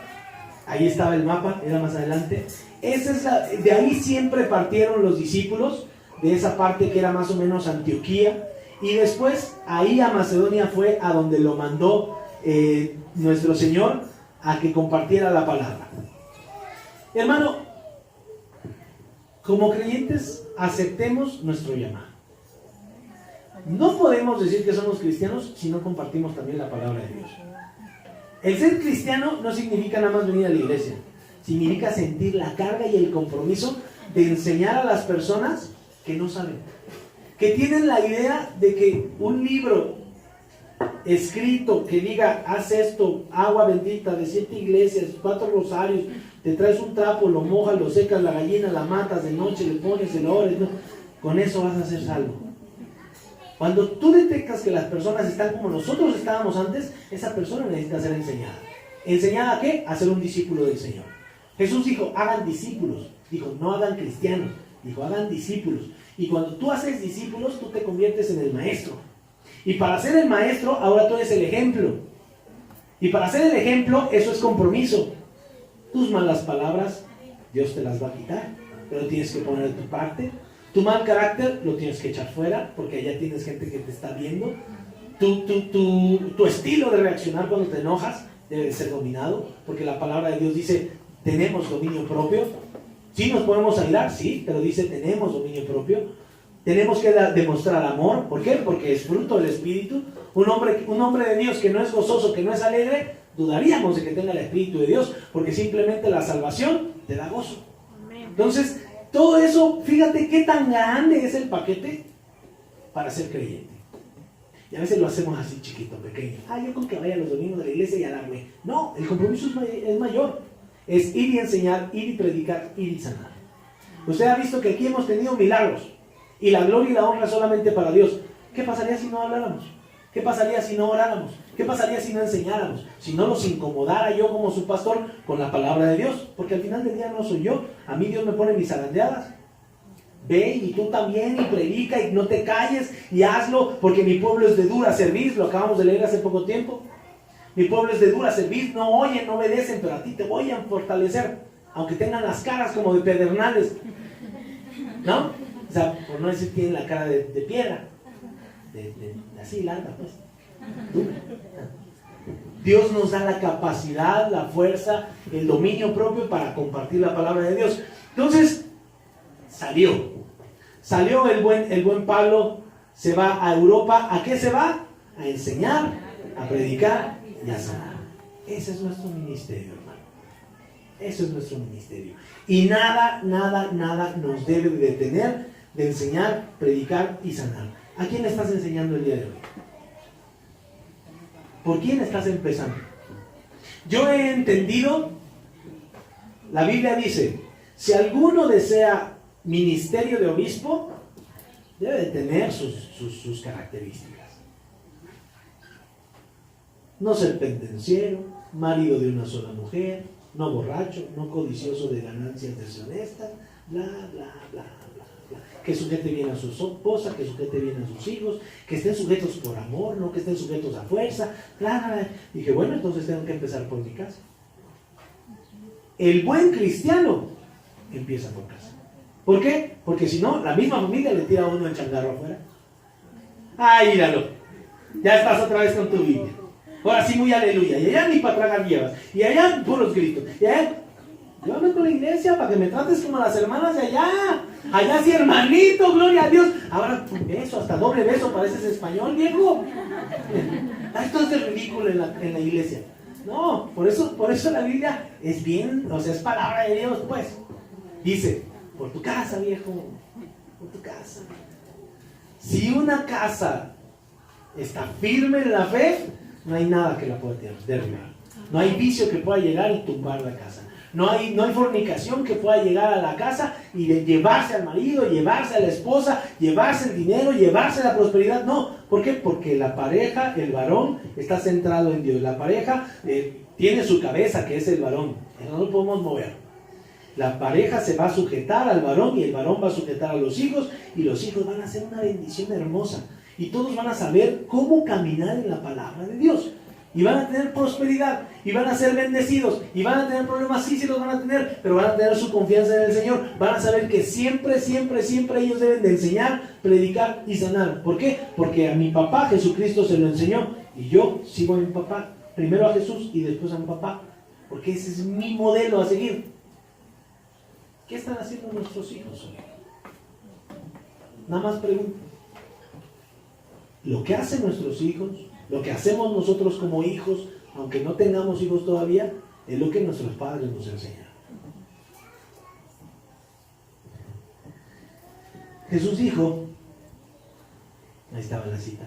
Ahí estaba el mapa, era más adelante. De ahí siempre partieron los discípulos, de esa parte que era más o menos Antioquía. Y después ahí a Macedonia fue a donde lo mandó nuestro Señor a que compartiera la palabra. Hermano, como creyentes aceptemos nuestro llamado. No podemos decir que somos cristianos si no compartimos también la palabra de Dios. El ser cristiano no significa nada más venir a la iglesia. Significa sentir la carga y el compromiso de enseñar a las personas que no saben. Que tienen la idea de que un libro escrito que diga, haz esto, agua bendita de 7 iglesias, 4 rosarios, te traes un trapo, lo mojas, lo secas, la gallina la matas de noche, le pones el oro, ¿no? Con eso vas a ser salvo. Cuando tú detectas que las personas están como nosotros estábamos antes, esa persona necesita ser enseñada. ¿Enseñada a qué? A ser un discípulo del Señor. Jesús dijo, hagan discípulos. Dijo, no hagan cristianos. Dijo, hagan discípulos. Y cuando tú haces discípulos, tú te conviertes en el maestro. Y para ser el maestro, ahora tú eres el ejemplo. Y para ser el ejemplo, eso es compromiso. Tus malas palabras, Dios te las va a quitar. Pero tienes que poner tu parte. Tu mal carácter lo tienes que echar fuera, porque allá tienes gente que te está viendo. Tu estilo de reaccionar cuando te enojas debe ser dominado, porque la palabra de Dios dice, tenemos dominio propio. Sí nos podemos airar, sí, pero dice tenemos dominio propio. Tenemos que demostrar amor. ¿Por qué? Porque es fruto del Espíritu. Un hombre de Dios que no es gozoso, que no es alegre, dudaríamos de que tenga el Espíritu de Dios, porque simplemente la salvación te da gozo. Entonces, todo eso, fíjate qué tan grande es el paquete para ser creyente. Y a veces lo hacemos así chiquito, pequeño. Yo con que vaya los domingos de la iglesia y alarme. No, el compromiso es mayor. Es ir y enseñar, ir y predicar, ir y sanar. Usted ha visto que aquí hemos tenido milagros. Y la gloria y la honra solamente para Dios. ¿Qué pasaría si no habláramos? ¿Qué pasaría si no oráramos? ¿Qué pasaría si no enseñáramos? Si no los incomodara yo como su pastor con la palabra de Dios. Porque al final del día no soy yo. A mí Dios me pone mis zarandeadas. Ve y tú también y predica y no te calles y hazlo, porque mi pueblo es de dura servir. Lo acabamos de leer hace poco tiempo. Mi pueblo es de dura servir. No oyen, no obedecen, pero a ti te voy a fortalecer. Aunque tengan las caras como de pedernales. ¿No? O sea, por no decir tienen la cara de piedra. Así larga, pues. Dios nos da la capacidad, la fuerza, el dominio propio para compartir la palabra de Dios. Entonces, salió el buen Pablo, se va a Europa. ¿A qué se va? A enseñar, a predicar y a sanar. Ese es nuestro ministerio, hermano. Eso es nuestro ministerio. Y nada nos debe detener de enseñar, predicar y sanar. ¿A quién le estás enseñando el día de hoy? ¿Por quién estás empezando? Yo he entendido, la Biblia dice, si alguno desea ministerio de obispo, debe de tener sus características. No ser pendenciero, marido de una sola mujer, no borracho, no codicioso de ganancias deshonestas, bla, bla, bla, bla, bla. Que sujete bien a su esposa, que sujete bien a sus hijos, que estén sujetos por amor, no que estén sujetos a fuerza, bla, bla, bla. Dije, bueno, entonces tengo que empezar por mi casa. El buen cristiano empieza por casa. ¿Por qué? Porque si no, la misma familia le tira a uno el changarro afuera. Míralo, ya estás otra vez con tu Biblia. Ahora sí, muy aleluya. Y allá ni para tragar llevas. Y allá puros gritos. Y allá, llévame con la iglesia para que me trates como a las hermanas de allá. Allá sí, hermanito, gloria a Dios. Ahora, un beso, hasta doble beso, pareces español, viejo. Esto es de ridículo en la iglesia. No, por eso la Biblia es bien, o sea, es palabra de Dios, pues. Dice, por tu casa, viejo, por tu casa. Si una casa está firme en la fe, no hay nada que la pueda derribar. No hay vicio que pueda llegar y tumbar la casa. No hay fornicación que pueda llegar a la casa y llevarse al marido, llevarse a la esposa, llevarse el dinero, llevarse la prosperidad. No, ¿por qué? Porque la pareja, el varón, está centrado en Dios. La pareja tiene su cabeza, que es el varón. No lo podemos mover. La pareja se va a sujetar al varón y el varón va a sujetar a los hijos y los hijos van a ser una bendición hermosa. Y todos van a saber cómo caminar en la palabra de Dios. Y van a tener prosperidad, y van a ser bendecidos, y van a tener problemas, sí los van a tener, pero van a tener su confianza en el Señor. Van a saber que siempre ellos deben de enseñar, predicar y sanar. ¿Por qué? Porque a mi papá Jesucristo se lo enseñó, y yo sigo a mi papá, primero a Jesús y después a mi papá, porque ese es mi modelo a seguir. ¿Qué están haciendo nuestros hijos hoy? Nada más pregunto. Lo que hacen nuestros hijos, lo que hacemos nosotros como hijos, aunque no tengamos hijos todavía, es lo que nuestros padres nos enseñan. Jesús dijo, ahí estaba la cita,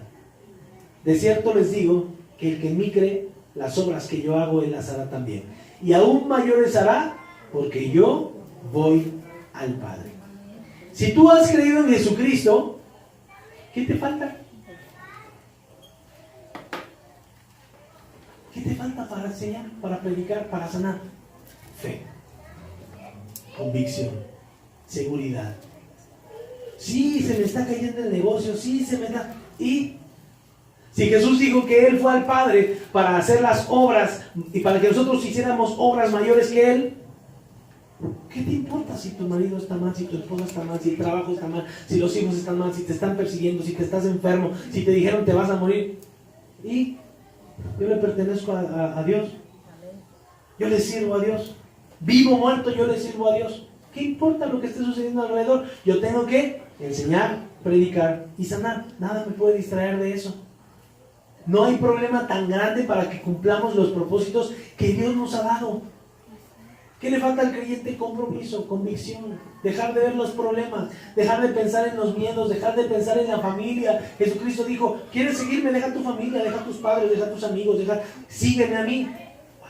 de cierto les digo que el que en mí cree, las obras que yo hago, él las hará también. Y aún mayores hará, porque yo voy al Padre. Si tú has creído en Jesucristo, ¿qué te falta? ¿Qué te falta para enseñar, para predicar, para sanar? Fe, convicción, seguridad. Sí, se me está cayendo el negocio, sí, se me está... Y si Jesús dijo que Él fue al Padre para hacer las obras y para que nosotros hiciéramos obras mayores que Él, ¿qué te importa si tu marido está mal, si tu esposa está mal, si el trabajo está mal, si los hijos están mal, si te están persiguiendo, si te estás enfermo, si te dijeron te vas a morir? Y yo le pertenezco a Dios. Yo le sirvo a Dios. Vivo o muerto, yo le sirvo a Dios. ¿Qué importa lo que esté sucediendo alrededor? Yo tengo que enseñar, predicar y sanar. Nada me puede distraer de eso. No hay problema tan grande para que cumplamos los propósitos que Dios nos ha dado. ¿Qué le falta al creyente? Compromiso, convicción, dejar de ver los problemas, dejar de pensar en los miedos, dejar de pensar en la familia. Jesucristo dijo, ¿quieres seguirme? Deja tu familia, deja tus padres, deja tus amigos, sígueme a mí.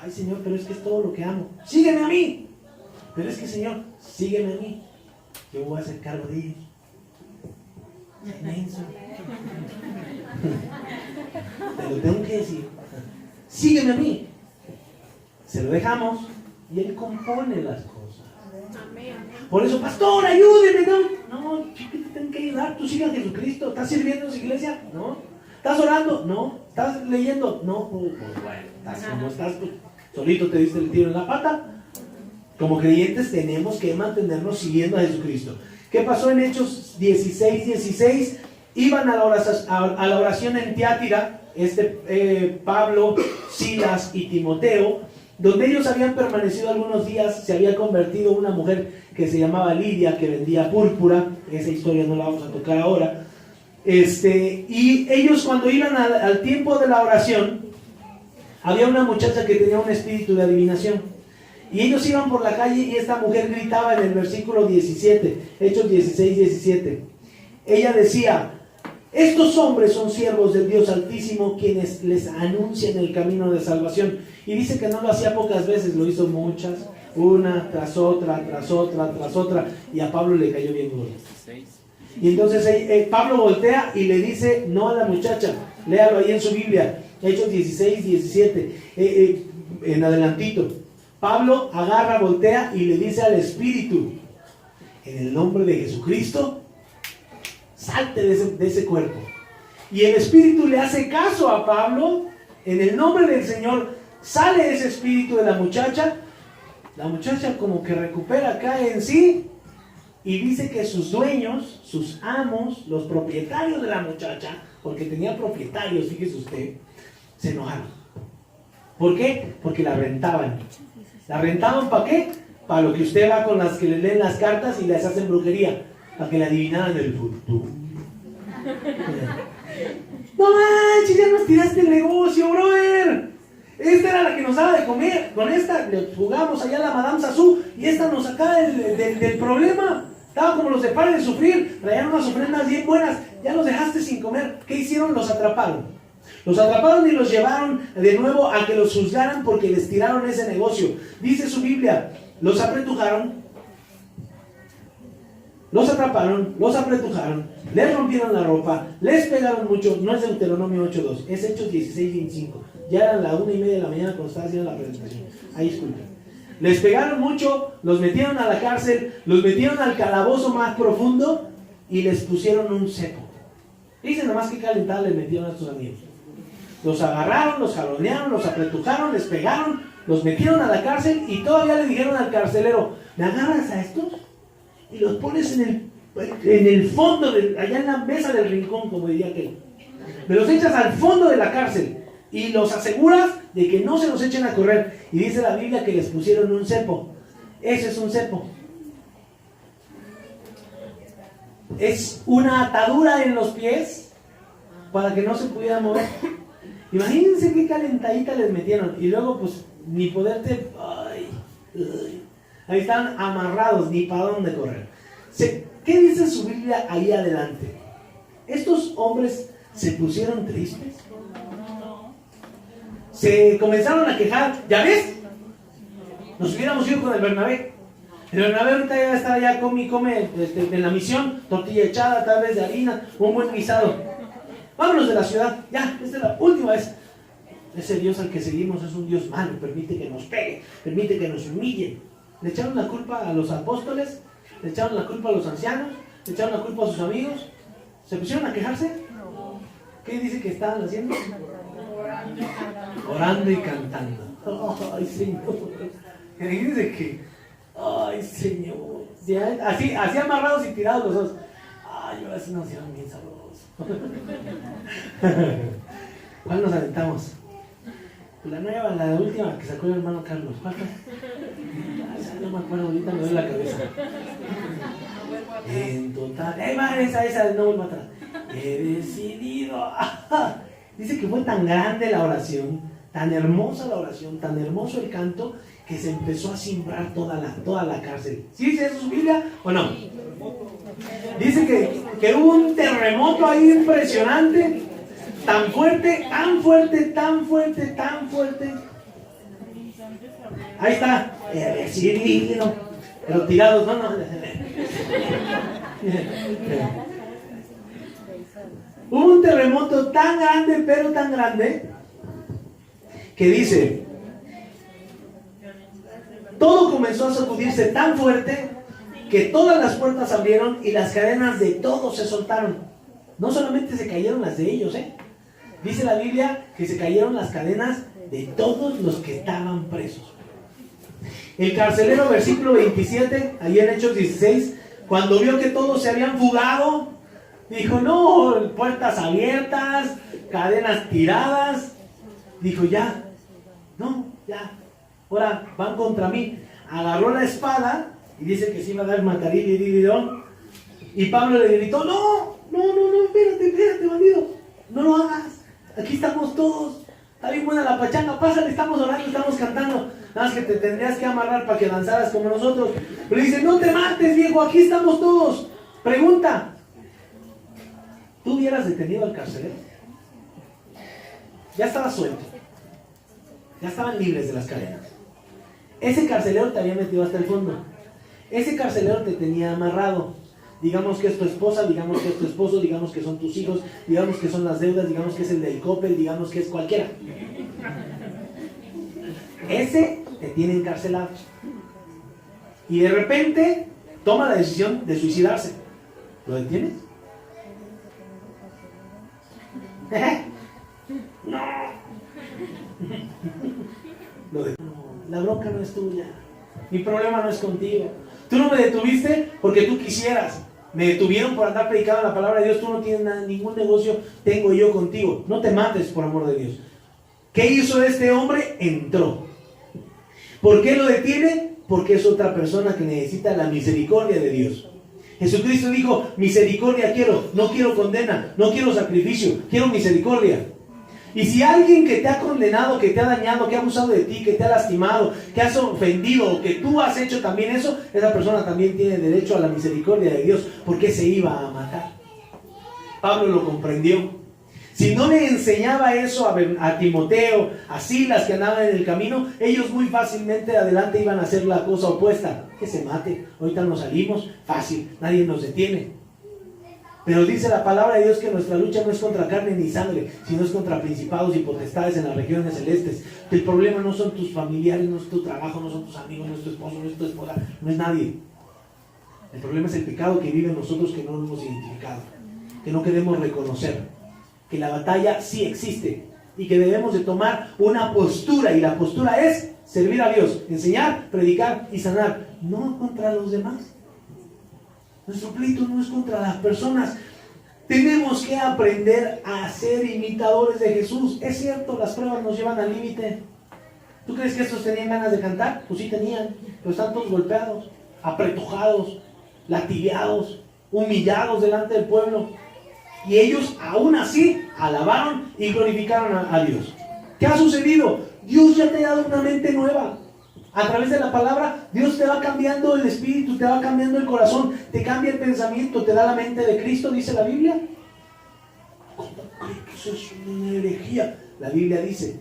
Ay, Señor, pero es que es todo lo que amo. Sígueme a mí. Pero es que, Señor, sígueme a mí. Yo voy a hacer cargo de ellos. Inmenso. Te lo tengo que decir. Sígueme a mí. Se lo dejamos y Él compone las cosas. Por eso, pastor, ayúdeme. No, ¿qué te tengo que ayudar? Tú sigue a Jesucristo. ¿Estás sirviendo en su iglesia? No. ¿Estás orando? No. ¿Estás leyendo? No. Pues bueno, estás como estás, pues, solito te diste el tiro en la pata. Como creyentes tenemos que mantenernos siguiendo a Jesucristo. ¿Qué pasó en Hechos 16:16? Iban a la oración en Tiátira, Pablo, Silas y Timoteo, donde ellos habían permanecido algunos días. Se había convertido una mujer que se llamaba Lidia, que vendía púrpura. Esa historia no la vamos a tocar ahora. Y ellos, cuando iban al tiempo de la oración, había una muchacha que tenía un espíritu de adivinación. Y ellos iban por la calle y esta mujer gritaba en el versículo 17, Hechos 16:17. Ella decía, estos hombres son siervos del Dios Altísimo, quienes les anuncian el camino de salvación. Y dice que no lo hacía pocas veces, lo hizo muchas, una tras otra, tras otra, tras otra, y a Pablo le cayó bien duro. Y entonces Pablo voltea y le dice, no a la muchacha, léalo ahí en su Biblia, Hechos 16:17, en adelantito. Pablo agarra, voltea y le dice al espíritu, en el nombre de Jesucristo, salte de ese cuerpo. Y el espíritu le hace caso a Pablo, en el nombre del Señor, sale ese espíritu de la muchacha como que recupera, cae en sí, y dice que sus dueños, sus amos, los propietarios de la muchacha, porque tenía propietarios, fíjese usted, se enojaron. ¿Por qué? Porque la rentaban. ¿La rentaban para qué? Para lo que usted va con las que le leen las cartas y les hacen brujería, para que le adivinaran el futuro. No manches, ya nos tiraste el negocio, brother. Esta era la que nos daba de comer. Con esta le jugamos allá a la Madame Sassou y esta nos sacaba del problema. Estaban como los de Pare de Sufrir, traían unas ofrendas bien buenas. Ya los dejaste sin comer. ¿Qué hicieron? Los atraparon. Los atraparon y los llevaron de nuevo a que los juzgaran porque les tiraron ese negocio. Dice su Biblia, los apretujaron, los atraparon, los apretujaron, les rompieron la ropa, les pegaron mucho. No es Deuteronomio 8:2, es Hechos 16:25. Ya eran las 1:30 de la mañana cuando estaba haciendo la presentación. Ahí disculpen. Les pegaron mucho, los metieron a la cárcel, los metieron al calabozo más profundo y les pusieron un cepo. Dicen nomás que calentada les metieron a estos amigos. Los agarraron, los jalonearon, los apretujaron, les pegaron, los metieron a la cárcel y todavía le dijeron al carcelero, ¿me agarras a estos? Y los pones en el fondo, allá en la mesa del rincón, como diría aquel. Me los echas al fondo de la cárcel y los aseguras de que no se los echen a correr. Y dice la Biblia que les pusieron un cepo. Ese es un cepo. Es una atadura en los pies para que no se pudieran mover. Imagínense qué calentadita les metieron. Y luego pues ni poderte... Ahí están amarrados, ni para dónde correr. ¿Qué dice su Biblia ahí adelante? Estos hombres se pusieron tristes. Se comenzaron a quejar. ¿Ya ves? Nos hubiéramos ido con el Bernabé. El Bernabé ahorita ya está allá, come en la misión, tortilla echada, tal vez de harina, un buen guisado. Vámonos de la ciudad, ya, esta es la última vez. Ese Dios al que seguimos es un Dios malo, permite que nos pegue, permite que nos humille. Le echaron la culpa a los apóstoles, le echaron la culpa a los ancianos, le echaron la culpa a sus amigos. ¿Se pusieron a quejarse? ¿Qué dice que estaban haciendo? Orando y cantando. Ay, Señor. Imagínense que, ay, Señor. Así amarrados y tirados los dos. Ay, ahora sí nos hicieron bien sabrosos. ¿Cuál nos aventamos? La nueva, la última que sacó el hermano Carlos. ¿Cuál fue? No me Bueno, ahorita me duele la cabeza. En total, esa, no vuelvo atrás. He decidido. Dice que fue tan grande la oración, tan hermosa la oración, tan hermoso el canto, que se empezó a simbrar toda la cárcel. ¿Sí dice eso su Biblia o no? Dice que hubo un terremoto ahí impresionante, tan fuerte, tan fuerte, tan fuerte, tan fuerte. Ahí está, pero tirados, no. Hubo un terremoto tan grande, pero tan grande, que dice, todo comenzó a sacudirse tan fuerte que todas las puertas abrieron y las cadenas de todos se soltaron. No solamente se cayeron las de ellos, dice la Biblia que se cayeron las cadenas de todos los que estaban presos. El carcelero, versículo 27, ahí en Hechos 16, cuando vio que todos se habían fugado, dijo, no, puertas abiertas, cadenas tiradas. Dijo, ya, ahora van contra mí. Agarró la espada y dice que se iba a dar matarile y dividón. Y Pablo le gritó, no, espérate, bandido, no lo hagas. Aquí estamos todos, está bien buena la pachanga, pásale, estamos orando, estamos cantando. Nada más que te tendrías que amarrar para que danzaras como nosotros. Pero dice, no te mates, viejo, aquí estamos todos. Pregunta, ¿tú hubieras detenido al carcelero? Ya estaba suelto, ya estaban libres de las cadenas. Ese carcelero te había metido hasta el fondo. Ese carcelero te tenía amarrado. Digamos que es tu esposa, digamos que es tu esposo, digamos que son tus hijos, digamos que son las deudas, digamos que es el del Coppel, digamos que es cualquiera. Ese te tiene encarcelado. Y de repente toma la decisión de suicidarse. ¿Lo detienes? No. La bronca no es tuya. Mi problema no es contigo. Tú no me detuviste porque tú quisieras. Me detuvieron por andar predicando la palabra de Dios. Tú no tienes ningún negocio tengo yo contigo. No te mates, por amor de Dios. ¿Qué hizo este hombre? Entró. ¿Por qué lo detiene? Porque es otra persona que necesita la misericordia de Dios. Jesucristo dijo, misericordia quiero, no quiero condena, no quiero sacrificio, quiero misericordia. Y si alguien que te ha condenado, que te ha dañado, que ha abusado de ti, que te ha lastimado, que has ofendido, o que tú has hecho también eso, esa persona también tiene derecho a la misericordia de Dios, porque se iba a matar. Pablo lo comprendió. Si no le enseñaba eso a Timoteo, a Silas que andaban en el camino, ellos muy fácilmente adelante iban a hacer la cosa opuesta. Que se mate, ahorita nos salimos, fácil, nadie nos detiene. Pero dice la palabra de Dios que nuestra lucha no es contra carne ni sangre, sino es contra principados y potestades en las regiones celestes. El problema no son tus familiares, no es tu trabajo, no son tus amigos, no es tu esposo, no es tu esposa, no es nadie. El problema es el pecado que vive en nosotros, que no lo hemos identificado, que no queremos reconocer. Que la batalla sí existe y que debemos de tomar una postura, y la postura es servir a Dios, enseñar, predicar y sanar, no contra los demás. Nuestro pleito no es contra las personas. Tenemos que aprender a ser imitadores de Jesús. Es cierto, las pruebas nos llevan al límite. ¿Tú crees que estos tenían ganas de cantar? Pues sí tenían, pero están todos golpeados, apretujados, latigados, humillados delante del pueblo. Y ellos aún así alabaron y glorificaron a Dios. ¿Qué ha sucedido? Dios ya te ha dado una mente nueva. A través de la palabra, Dios te va cambiando el espíritu, te va cambiando el corazón, te cambia el pensamiento, te da la mente de Cristo, dice la Biblia. ¿Cómo cree que eso es una herejía? La Biblia dice,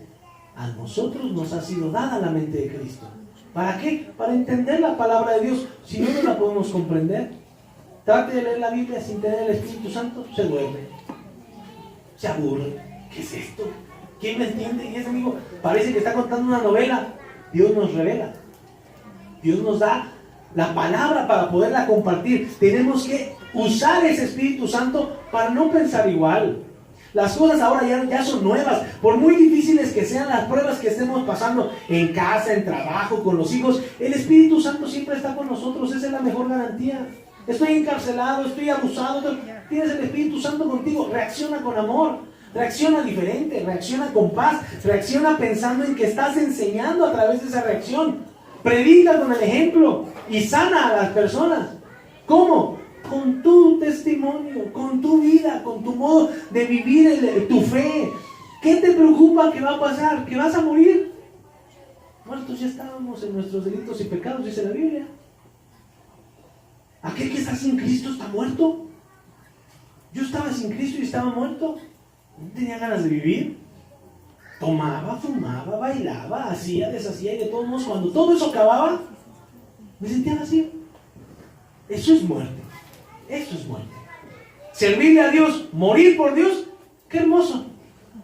a nosotros nos ha sido dada la mente de Cristo. ¿Para qué? Para entender la palabra de Dios. Si no, no la podemos comprender. Trate de leer la Biblia sin tener el Espíritu Santo, se duerme, se aburre. ¿Qué es esto? ¿Quién me entiende? Y ese amigo parece que está contando una novela. Dios nos revela, Dios nos da la palabra para poderla compartir. Tenemos que usar ese Espíritu Santo para no pensar igual. Las cosas ahora ya son nuevas. Por muy difíciles que sean las pruebas que estemos pasando en casa, en trabajo, con los hijos, el Espíritu Santo siempre está con nosotros. Esa es la mejor garantía. Estoy encarcelado, estoy abusado, tienes el Espíritu Santo contigo. Reacciona con amor, reacciona diferente, reacciona con paz, reacciona pensando en que estás enseñando a través de esa reacción. Predica con el ejemplo y sana a las personas. ¿Cómo? Con tu testimonio, con tu vida, con tu modo de vivir tu fe. ¿Qué te preocupa que va a pasar? ¿Que vas a morir? Muertos ya estábamos en nuestros delitos y pecados, dice la Biblia. Aquel que está sin Cristo está muerto. Yo estaba sin Cristo y estaba muerto. No tenía ganas de vivir. Tomaba, fumaba, bailaba, hacía, deshacía, y de todos modos, cuando todo eso acababa, me sentía vacío. Eso es muerte. Eso es muerte. Servirle a Dios, morir por Dios, qué hermoso.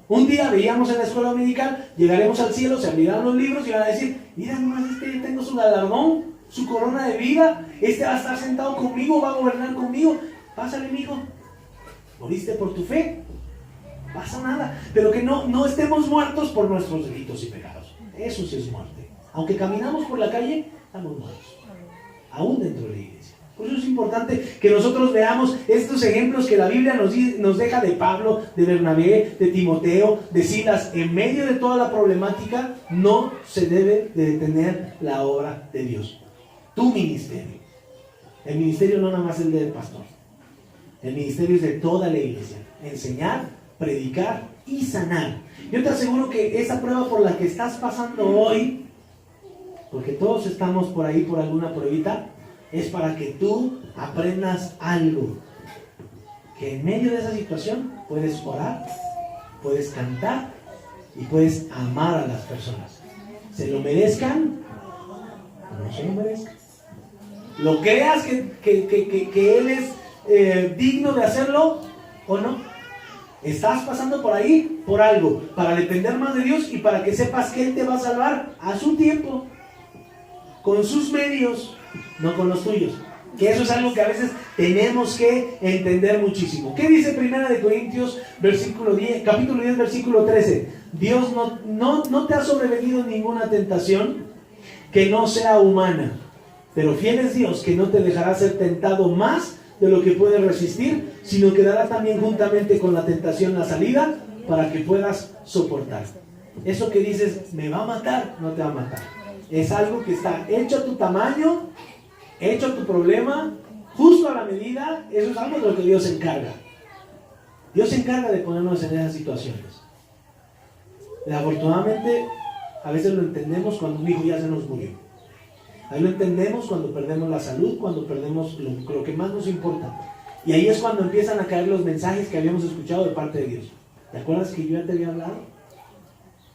Un día veíamos en la escuela dominical, llegaremos al cielo, se abrirán los libros y van a decir, mira nomás, este tengo su galardón, su corona de vida, este va a estar sentado conmigo, va a gobernar conmigo. Pásale, mijo, moriste por tu fe, pasa nada, pero que no estemos muertos por nuestros delitos y pecados. Eso sí es muerte. Aunque caminamos por la calle, estamos muertos, aún dentro de la iglesia. Por eso es importante que nosotros veamos estos ejemplos que la Biblia nos deja de Pablo, de Bernabé, de Timoteo, de Silas. En medio de toda la problemática, no se debe de detener la obra de Dios. Tu ministerio. El ministerio no nada más es el del pastor. El ministerio es de toda la iglesia. Enseñar, predicar y sanar. Yo te aseguro que esa prueba por la que estás pasando hoy, porque todos estamos por ahí por alguna pruebita, es para que tú aprendas algo. Que en medio de esa situación puedes orar, puedes cantar y puedes amar a las personas. Se lo merezcan o no se lo merezcan. Lo creas que Él es digno de hacerlo o no. Estás pasando por ahí por algo, para depender más de Dios y para que sepas que Él te va a salvar a su tiempo, con sus medios, no con los tuyos. Que eso es algo que a veces tenemos que entender muchísimo. ¿Qué dice 1 Corintios capítulo 10, versículo 13? Dios no te ha sobrevenido ninguna tentación que no sea humana, pero fiel es Dios, que no te dejará ser tentado más de lo que puedes resistir, sino que dará también juntamente con la tentación la salida para que puedas soportar. Eso que dices, me va a matar, no te va a matar. Es algo que está hecho a tu tamaño, hecho a tu problema, justo a la medida. Eso es algo de lo que Dios se encarga. Dios se encarga de ponernos en esas situaciones. Afortunadamente, a veces lo entendemos cuando un hijo ya se nos murió. Ahí lo entendemos cuando perdemos la salud, cuando perdemos lo que más nos importa. Y ahí es cuando empiezan a caer los mensajes que habíamos escuchado de parte de Dios. ¿Te acuerdas que yo ya te había hablado?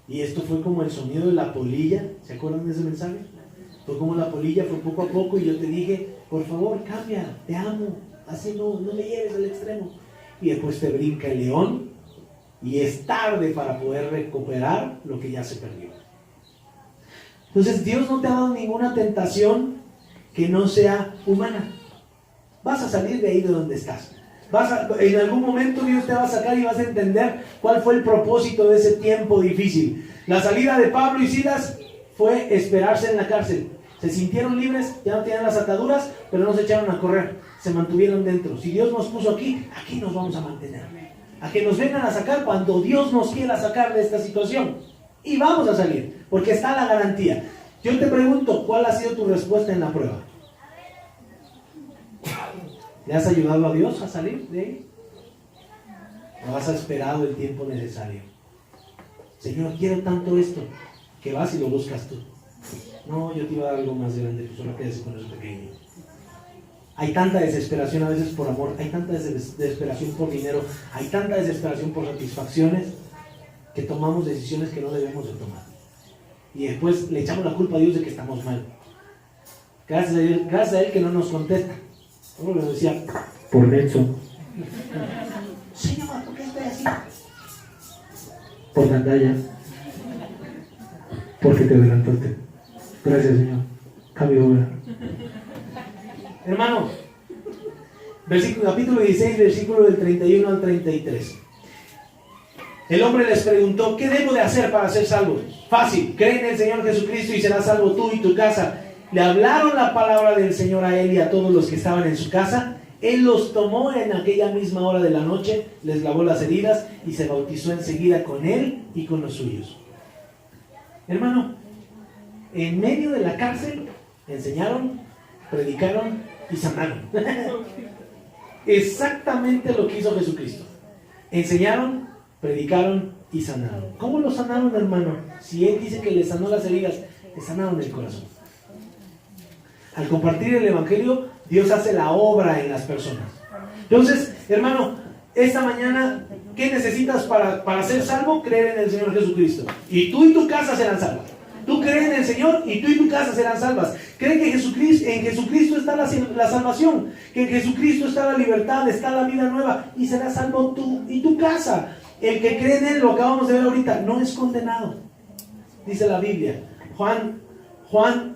Y esto fue como el sonido de la polilla. ¿Se acuerdan de ese mensaje? Fue como la polilla, fue poco a poco, y yo te dije, por favor, cambia, te amo, así no me lleves al extremo. Y después te brinca el león, y es tarde para poder recuperar lo que ya se perdió. Entonces Dios no te ha dado ninguna tentación que no sea humana. Vas a salir de ahí de donde estás. En algún momento Dios te va a sacar y vas a entender cuál fue el propósito de ese tiempo difícil. La salida de Pablo y Silas fue esperarse en la cárcel. Se sintieron libres, ya no tenían las ataduras, pero no se echaron a correr, se mantuvieron dentro. Si Dios nos puso aquí, aquí nos vamos a mantener. A que nos vengan a sacar cuando Dios nos quiera sacar de esta situación. Y vamos a salir, porque está la garantía. Yo te pregunto, ¿cuál ha sido tu respuesta en la prueba? ¿Le has ayudado a Dios a salir de ahí? ¿O has esperado el tiempo necesario? Señor, quiero tanto esto, que vas y lo buscas tú. No, yo te iba a dar algo más grande, tú solo quédese con eso pequeño. Hay tanta desesperación a veces por amor, hay tanta desesperación por dinero, hay tanta desesperación por satisfacciones, que tomamos decisiones que no debemos de tomar. Y después le echamos la culpa a Dios de que estamos mal. Gracias a Él que no nos contesta. Como le decía, por Nelson. Señor, ¿por qué estoy así? Por Gandaya. Porque te adelantaste. Gracias, Señor. Cambio ahora. Hermano, capítulo 16, versículo del 31 al 33. El hombre les preguntó, ¿qué debo de hacer para ser salvo? Fácil, cree en el Señor Jesucristo y serás salvo tú y tu casa. Le hablaron la palabra del Señor a él y a todos los que estaban en su casa. Él los tomó en aquella misma hora de la noche, les lavó las heridas y se bautizó enseguida con él y con los suyos. Hermano, en medio de la cárcel, enseñaron, predicaron y sanaron. Exactamente lo que hizo Jesucristo. Enseñaron, predicaron y sanaron. ¿Cómo lo sanaron, hermano? Si Él dice que le sanó las heridas, le sanaron el corazón. Al compartir el Evangelio, Dios hace la obra en las personas. Entonces, hermano, esta mañana, ¿qué necesitas para ser salvo? Creer en el Señor Jesucristo. Y tú y tu casa serán salvos. Tú crees en el Señor y tú y tu casa serán salvas. Cree que en Jesucristo está la salvación, que en Jesucristo está la libertad, está la vida nueva, y serás salvo tú y tu casa. El que cree en Él, lo acabamos de ver ahorita, no es condenado. Dice la Biblia, Juan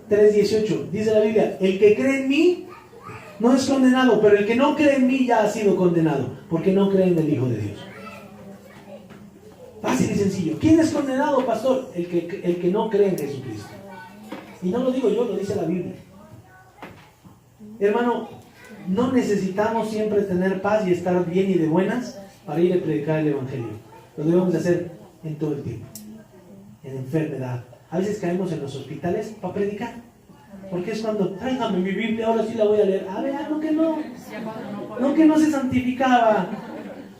3:18, dice la Biblia, el que cree en mí no es condenado, pero el que no cree en mí ya ha sido condenado, porque no cree en el Hijo de Dios. Fácil y sencillo. ¿Quién es condenado, pastor? El que no cree en Jesucristo. Y no lo digo yo, lo dice la Biblia. Hermano, no necesitamos siempre tener paz y estar bien y de buenas para ir a predicar el Evangelio. Lo debemos de hacer en todo el tiempo. En enfermedad. A veces caemos en los hospitales para predicar. Porque es cuando, tráigame mi Biblia, ahora sí la voy a leer. A ver, no que no. No que no se santificaba.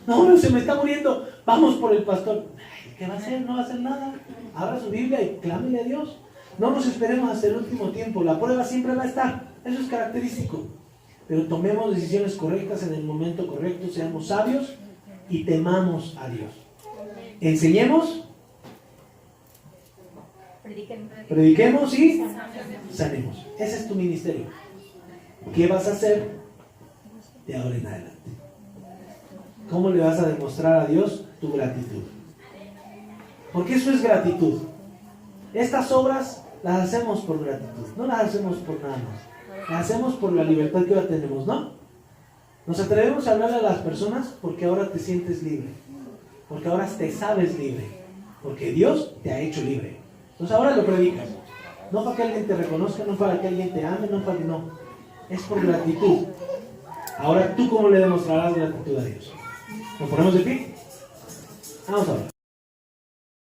No, se me está muriendo. Vamos por el pastor. Ay, ¿qué va a hacer? No va a hacer nada. Abra su Biblia y clámele a Dios. No nos esperemos hasta el último tiempo. La prueba siempre va a estar. Eso es característico. Pero tomemos decisiones correctas en el momento correcto. Seamos sabios y temamos a Dios. Enseñemos. Prediquemos y sanemos. Ese es tu ministerio. ¿Qué vas a hacer de ahora en adelante? ¿Cómo le vas a demostrar a Dios tu gratitud? Porque eso es gratitud. Estas obras las hacemos por gratitud, no las hacemos por nada más. Las hacemos por la libertad que ahora tenemos, ¿no? Nos atrevemos a hablarle a las personas porque ahora te sientes libre, porque ahora te sabes libre, porque Dios te ha hecho libre. Entonces ahora lo predicas, no para que alguien te reconozca, no para que alguien te ame, no para que no. Es por gratitud. Ahora, ¿tú cómo le demostrarás gratitud a Dios? ¿Nos ponemos de pie? Vamos a ver.